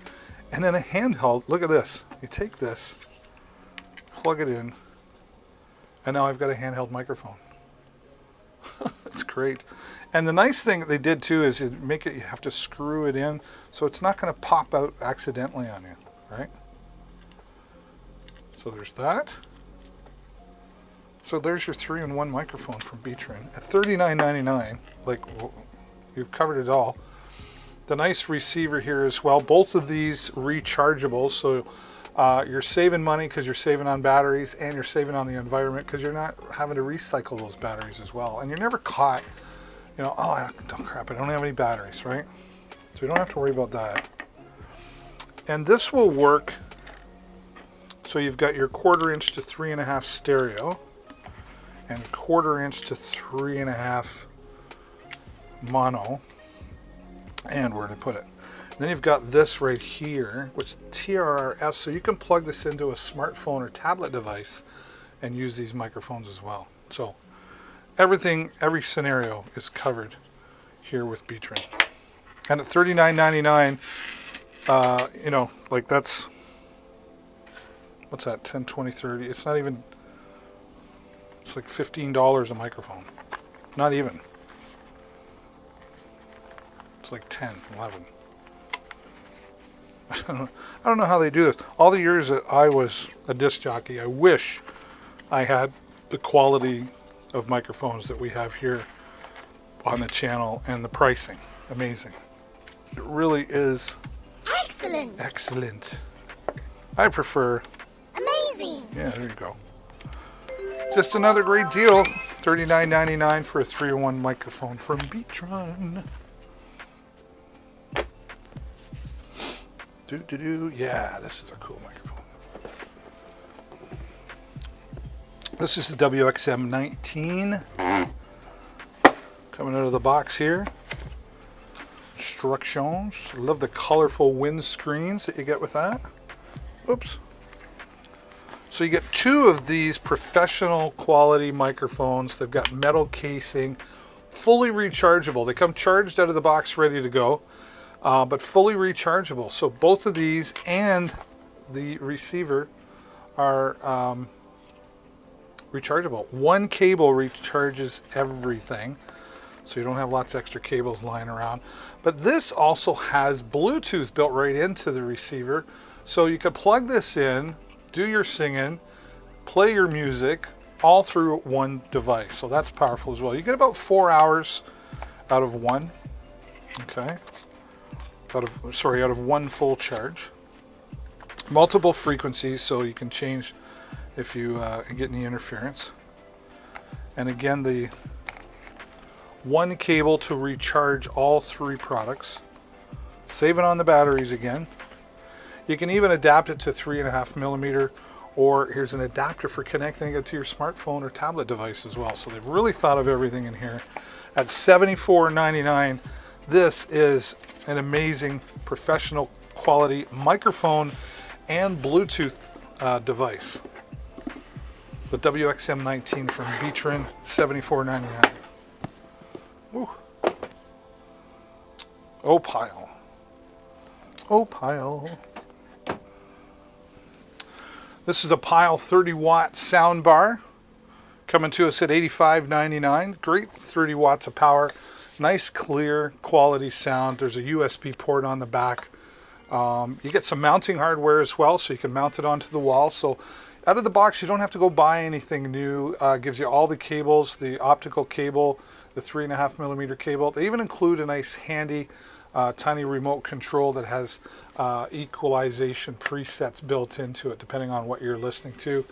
and then a handheld. Look at this. You take this, plug it in, and now I've got a handheld microphone. It's great. And the nice thing that they did too is you have to screw it in, so it's not going to pop out accidentally on you, right? So there's that. So there's your 3-in-1 microphone from H4n at $39.99. Like, you've covered it all. The nice receiver here as well. Both of these rechargeable, so you're saving money because you're saving on batteries, and you're saving on the environment because you're not having to recycle those batteries as well. And you're never caught, you know, oh crap, I don't have any batteries, right? So you don't have to worry about that. And this will work. So you've got your 1/4" to 3.5 stereo, and 1/4" to 3.5 mono. And where to put it? Then you've got this right here, which is TRRS, so you can plug this into a smartphone or tablet device and use these microphones as well. So everything, every scenario is covered here with H4n. And at $39.99, you know, like that's, what's that, 10, 20, 30? It's not even, it's like $15 a microphone. Not even. It's like 10, 11. I don't know how they do this. All the years that I was a disc jockey, I wish I had the quality of microphones that we have here on the channel, and the pricing. Amazing. It really is Excellent. excellent. I prefer Amazing. Yeah, there you go. Just another great deal. $39.99 for a 3-in-1 microphone from H4n. Yeah, this is a cool microphone. This is the WXM19. Coming out of the box here. Instructions. Love the colorful windscreens that you get with that. Oops. So you get 2 of these professional quality microphones. They've got metal casing, fully rechargeable. They come charged out of the box, ready to go, but fully rechargeable. So both of these and the receiver are rechargeable. One cable recharges everything, so you don't have lots of extra cables lying around. But this also has Bluetooth built right into the receiver, so you could plug this in, do your singing, play your music, all through one device. So that's powerful as well. You get about 4 hours out of one. Okay. Out of one full charge. Multiple frequencies, so you can change if you get any interference. And again, the one cable to recharge all 3 products. Saving on the batteries again. You can even adapt it to 3.5mm, or here's an adapter for connecting it to your smartphone or tablet device as well. So they've really thought of everything in here. At $74.99, this is an amazing professional quality microphone and Bluetooth device. The WXM19 from H4n, $74.99. Woo. Oh pile. Oh pile. This is a Pile 30-watt sound bar coming to us at $85.99. Great 30 watts of power. Nice, clear, quality sound. There's a USB port on the back. You get some mounting hardware as well, so you can mount it onto the wall. So out of the box, you don't have to go buy anything new. Gives you all the cables, the optical cable, the 3.5mm cable. They even include a nice handy tiny remote control that has equalization presets built into it depending on what you're listening to.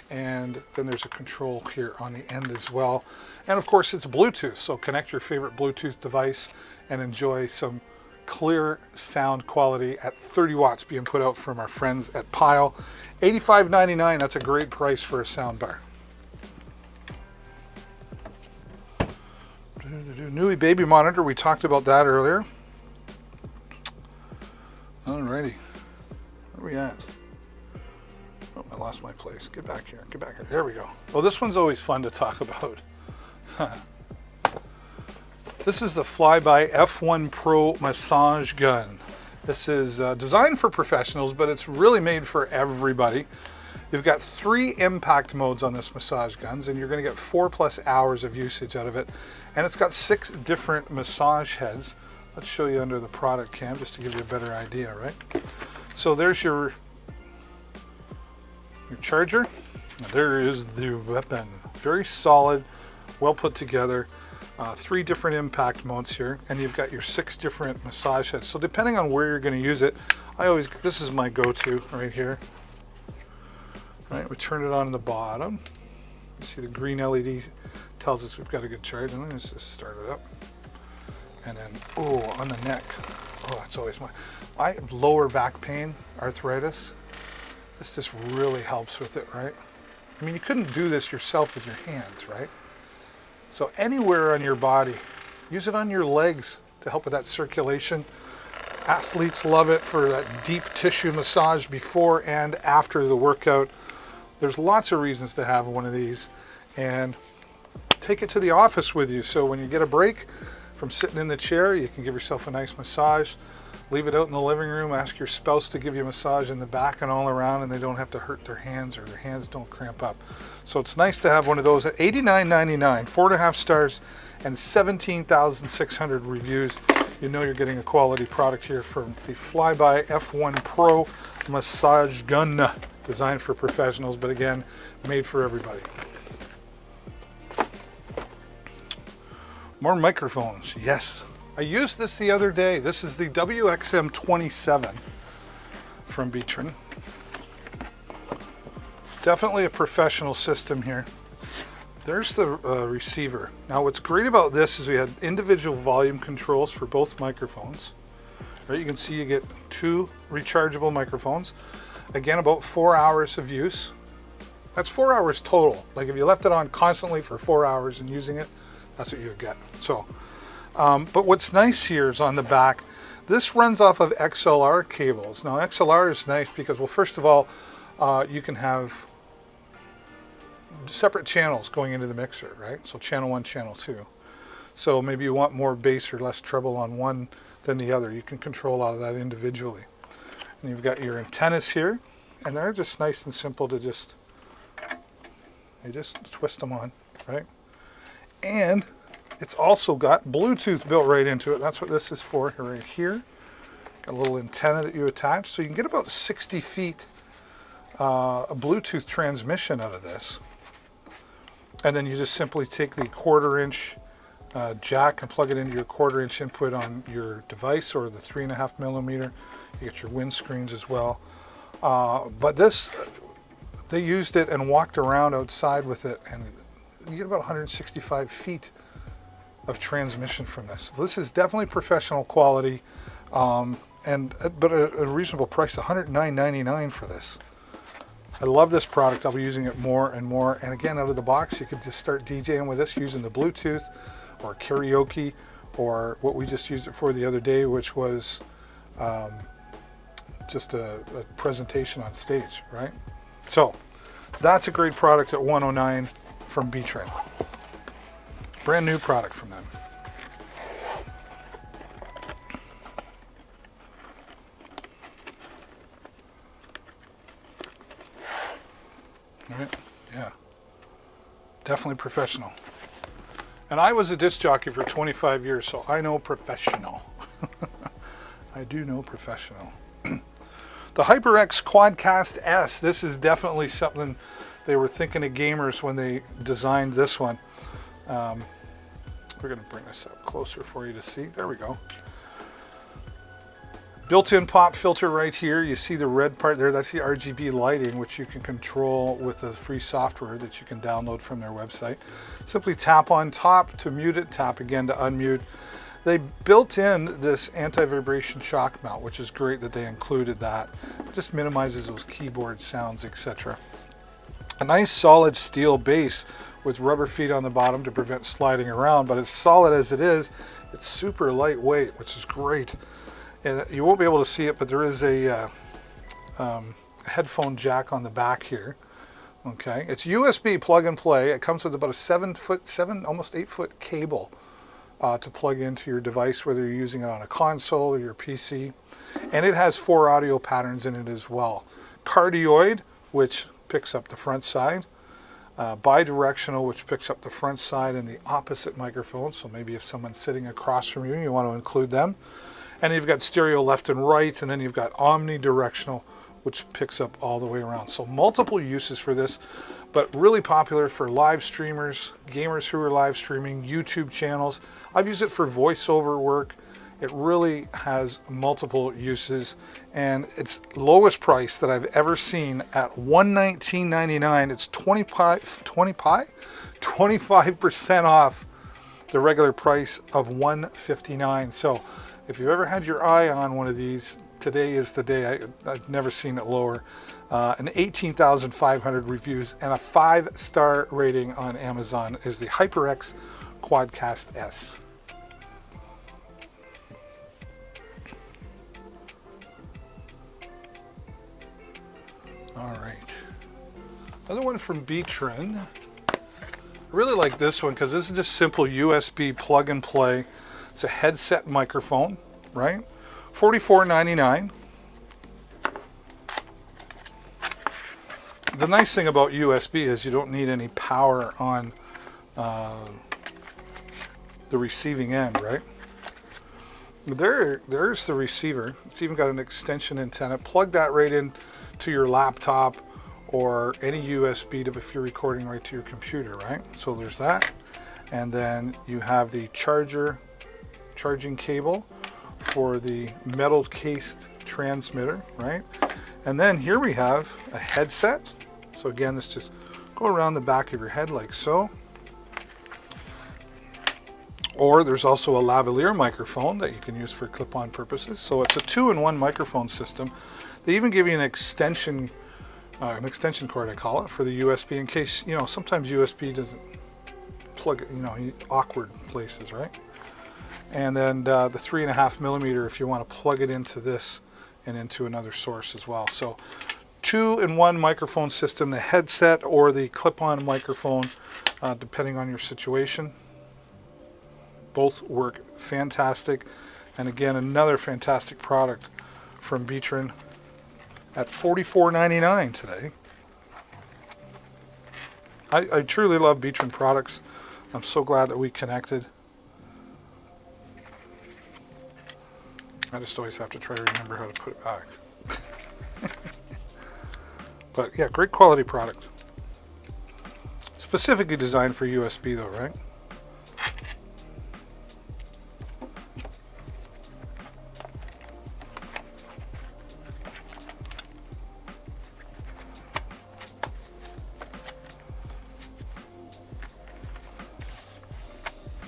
And then there's a control here on the end as well. And of course it's Bluetooth, so connect your favorite Bluetooth device and enjoy some clear sound quality at 30 watts being put out from our friends at Pile. $85.99, that's a great price for a sound bar. Newy baby monitor, we talked about that earlier. Alrighty, where are we at? Oh, I lost my place. Get back here, get back here. There we go. Well, this one's always fun to talk about. This is the Flyby H4n Pro massage gun. This is designed for professionals, but it's really made for everybody. You've got 3 impact modes on this massage guns, and you're going to get 4+ hours of usage out of it. And it's got 6 different massage heads. Let's show you under the product cam just to give you a better idea, right? So there's your charger. There is the weapon. Very solid, well put together. 3 different impact modes here, and you've got your 6 different massage heads. So depending on where you're going to use it, this is my go-to right here. Right, we turn it on the bottom. You see the green LED tells us we've got a good charge, and let's just start it up. And then, oh, on the neck. Oh, that's always I have lower back pain, arthritis. This just really helps with it, right? I mean, you couldn't do this yourself with your hands, right? So anywhere on your body, use it on your legs to help with that circulation. Athletes love it for that deep tissue massage before and after the workout. There's lots of reasons to have one of these, and take it to the office with you. So when you get a break from sitting in the chair, you can give yourself a nice massage. Leave it out in the living room. Ask your spouse to give you a massage in the back and all around, and they don't have to hurt their hands, or their hands don't cramp up. So it's nice to have one of those at $89.99, 4.5 stars, and 17,600 reviews. You know you're getting a quality product here from the Flyby H4n Pro massage gun, designed for professionals, but again, made for everybody. More microphones, yes. I used this the other day. This is the WXM27 from H4n. Definitely a professional system here. There's the receiver. Now what's great about this is we had individual volume controls for both microphones. Right, you can see you get 2 rechargeable microphones. Again, about 4 hours of use. That's 4 hours total. Like if you left it on constantly for 4 hours and using it, that's what you would get. So, but what's nice here is on the back, this runs off of Xlr cables. Now Xlr is nice because, well, first of all, you can have separate channels going into the mixer, right? So channel 1, channel 2. So maybe you want more bass or less treble on one than the other. You can control all of that individually. And you've got your antennas here, and they're just nice and simple to just twist them on, right? And it's also got Bluetooth built right into it. That's what this is for right here. Got a little antenna that you attach, so you can get about 60 feet a Bluetooth transmission out of this. And then you just simply take the 1/4-inch jack and plug it into your 1/4-inch input on your device, or the 3.5 millimeter. You get your windscreens as well. But this, they used it and walked around outside with it, and you get about 165 feet of transmission from this. So this is definitely professional quality, but at a reasonable price, $109.99 for this. I love this product. I'll be using it more and more. And again, out of the box, you could just start DJing with this using the Bluetooth, or karaoke, or what we just used it for the other day, which was just a presentation on stage, right? So that's a great product at $109 from H4n. Brand new product from them. All right, yeah, definitely professional. And I was a disc jockey for 25 years, so I know professional. I do know professional. The HyperX Quadcast S, this is definitely something they were thinking of gamers when they designed this one. We're going to bring this up closer for you to see. There we go. Built-in pop filter right here. You see the red part there, that's the RGB lighting, which you can control with the free software that you can download from their website. Simply tap on top to mute it, tap again to unmute. They built in this anti-vibration shock mount, which is great that they included that. It just minimizes those keyboard sounds, etc. A nice solid steel base with rubber feet on the bottom to prevent sliding around, but as solid as it is, it's super lightweight, which is great. And you won't be able to see it, but there is a headphone jack on the back here. Okay, it's USB plug and play. It comes with about a almost 8 foot cable to plug into your device, whether you're using it on a console or your PC. And it has 4 audio patterns in it as well. Cardioid, which picks up the front side. Bidirectional, which picks up the front side and the opposite microphone. So maybe if someone's sitting across from you, you want to include them. And you've got stereo left and right, and then you've got omnidirectional, which picks up all the way around. So multiple uses for this, but really popular for live streamers, gamers who are live streaming, YouTube channels. I've used it for voiceover work. It really has multiple uses, and it's lowest price that I've ever seen at $119.99. It's 25% off the regular price of $159. So if you've ever had your eye on one of these, today is the day. I've never seen it lower. And 18,500 reviews and a 5-star rating on Amazon is the HyperX Quadcast S. All right. Another one from H4n. I really like this one because this is just simple USB plug and play. It's a headset microphone, right? $44.99. The nice thing about USB is you don't need any power on the receiving end, right? There's the receiver. It's even got an extension antenna. Plug that right in to your laptop or any USB to, if you're recording, right to your computer, right? So there's that. And then you have the charging cable for the metal cased transmitter, right? And then here we have a headset. So again, this just go around the back of your head like so. Or there's also a lavalier microphone that you can use for clip-on purposes. So it's a 2-in-1 microphone system. They even give you an extension cord, I call it, for the USB in case, you know, sometimes USB doesn't plug it, you know, awkward places, right? And then the 3.5 millimeter if you want to plug it into this and into another source as well. So 2-in-1 microphone system, the headset or the clip-on microphone, depending on your situation. Both work fantastic. And again, another fantastic product from H4n at $44.99 today. I truly love H4n products. I'm so glad that we connected. I just always have to try to remember how to put it back. But yeah, great quality product. Specifically designed for USB though, right?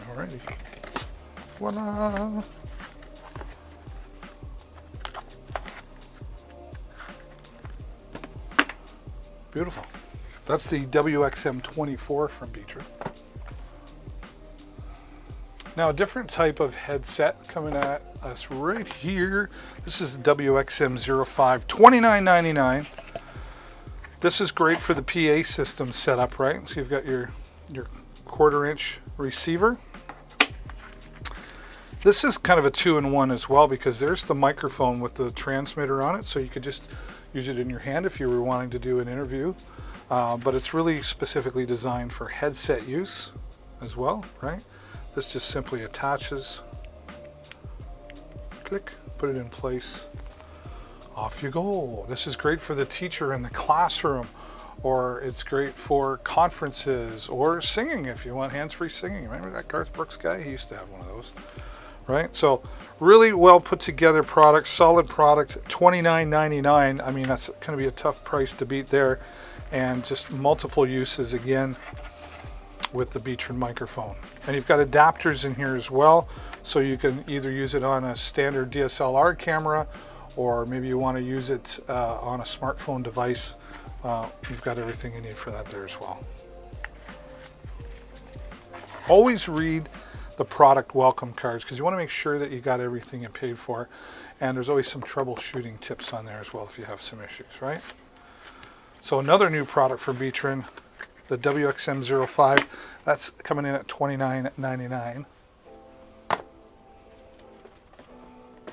Alrighty. Voila! Beautiful. That's the WXM24 from H4n. Now a different type of headset coming at us right here. This is the WXM05, $29.99. This is great for the PA system setup, right? So you've got your 1/4-inch receiver. This is kind of a 2-in-1 as well because there's the microphone with the transmitter on it, so you could just use it in your hand if you were wanting to do an interview. But it's really specifically designed for headset use as well, right? This just simply attaches, click, put it in place, off you go. This is great for the teacher in the classroom, or it's great for conferences or singing if you want hands-free singing. Remember that Garth Brooks guy? He used to have one of those, right? So really well put together product, solid product, $29.99. I mean, that's going to be a tough price to beat there. And just multiple uses again with the H4n microphone. And you've got adapters in here as well, so you can either use it on a standard DSLR camera, or maybe you want to use it on a smartphone device you've got everything you need for that there as well. Always read the product welcome cards because you want to make sure that you got everything you paid for, and there's always some troubleshooting tips on there as well if you have some issues, right? So another new product from H4n, the WXM05, that's coming in at $29.99.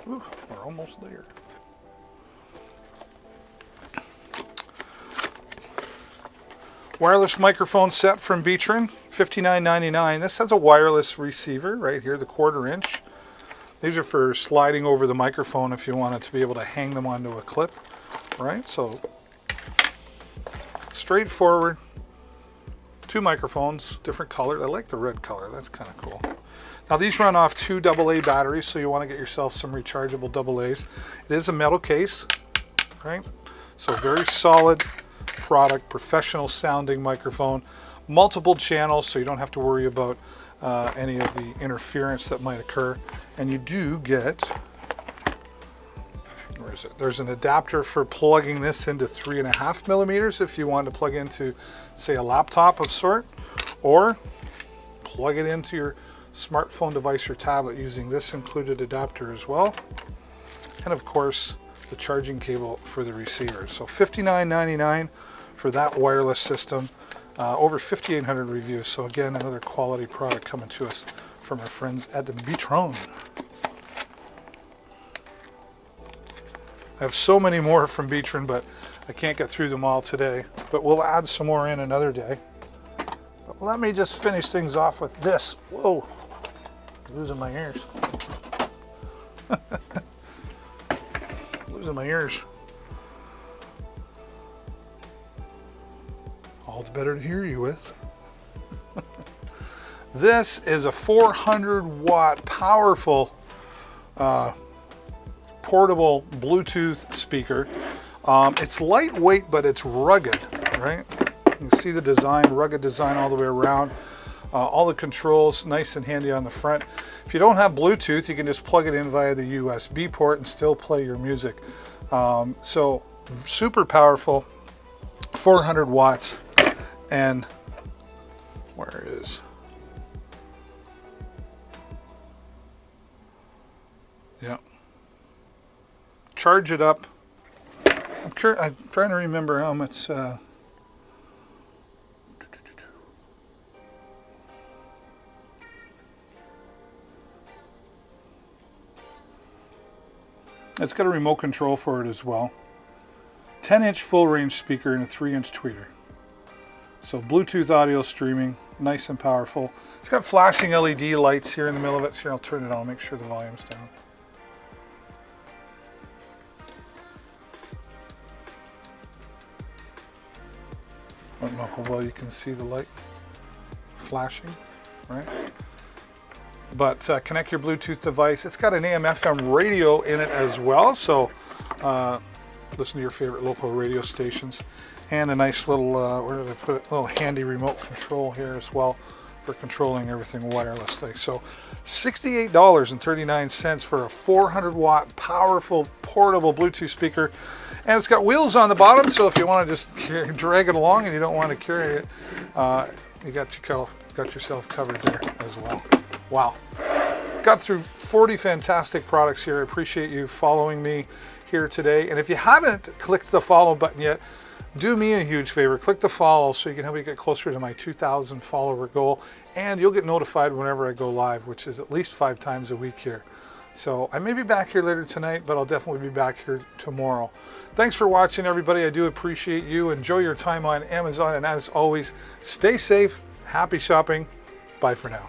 Ooh, we're almost there. Wireless microphone set from H4n, $59.99. This has a wireless receiver right here, the 1/4 inch. These are for sliding over the microphone if you wanted to be able to hang them onto a clip, right? So straightforward. 2 microphones, different color. I like the red color, that's kind of cool. Now these run off 2 AA batteries, so you want to get yourself some rechargeable AA's. It is a metal case, right? So very solid product, professional sounding microphone, multiple channels, so you don't have to worry about any of the interference that might occur. And you do get, where is it? There's an adapter for plugging this into 3.5 millimeters if you want to plug into, say, a laptop of sort, or plug it into your smartphone device or tablet using this included adapter as well. And of course, the charging cable for the receiver. So $59.99 for that wireless system. Over 5,800 reviews. So again, another quality product coming to us from our friends at H4n. I have so many more from H4n, but I can't get through them all today. But we'll add some more in another day. But let me just finish things off with this. Whoa, losing my ears. Losing my ears. All the better to hear you with. This is a 400 watt powerful portable Bluetooth speaker. It's lightweight, but it's rugged, right? You can see the design, rugged design all the way around. All the controls nice and handy on the front. If you don't have Bluetooth, you can just plug it in via the USB port and still play your music. So super powerful, 400 watts. And where is, yeah, charge it up. I'm trying to remember how much, it's got a remote control for it as well. 10-inch full range speaker and a 3-inch tweeter. So Bluetooth audio streaming, nice and powerful. It's got flashing LED lights here in the middle of it. So here, I'll turn it on, make sure the volume's down. I don't know how well you can see the light flashing, right? But connect your Bluetooth device. It's got an AM/FM radio in it as well, so listen to your favorite local radio stations. And a nice little, where did I put it? Little handy remote control here as well for controlling everything wirelessly. So $68.39 for a 400 watt powerful portable Bluetooth speaker. And it's got wheels on the bottom, so if you want to just drag it along and you don't want to carry it, you got yourself covered there as well. Wow. Got through 40 fantastic products here. I appreciate you following me here today. And if you haven't clicked the follow button yet, do me a huge favor, click the follow so you can help me get closer to my 2,000 follower goal, and you'll get notified whenever I go live, which is at least 5 times a week here. So I may be back here later tonight, but I'll definitely be back here tomorrow. Thanks for watching, everybody. I do appreciate you. Enjoy your time on Amazon, and as always, stay safe, happy shopping. Bye for now.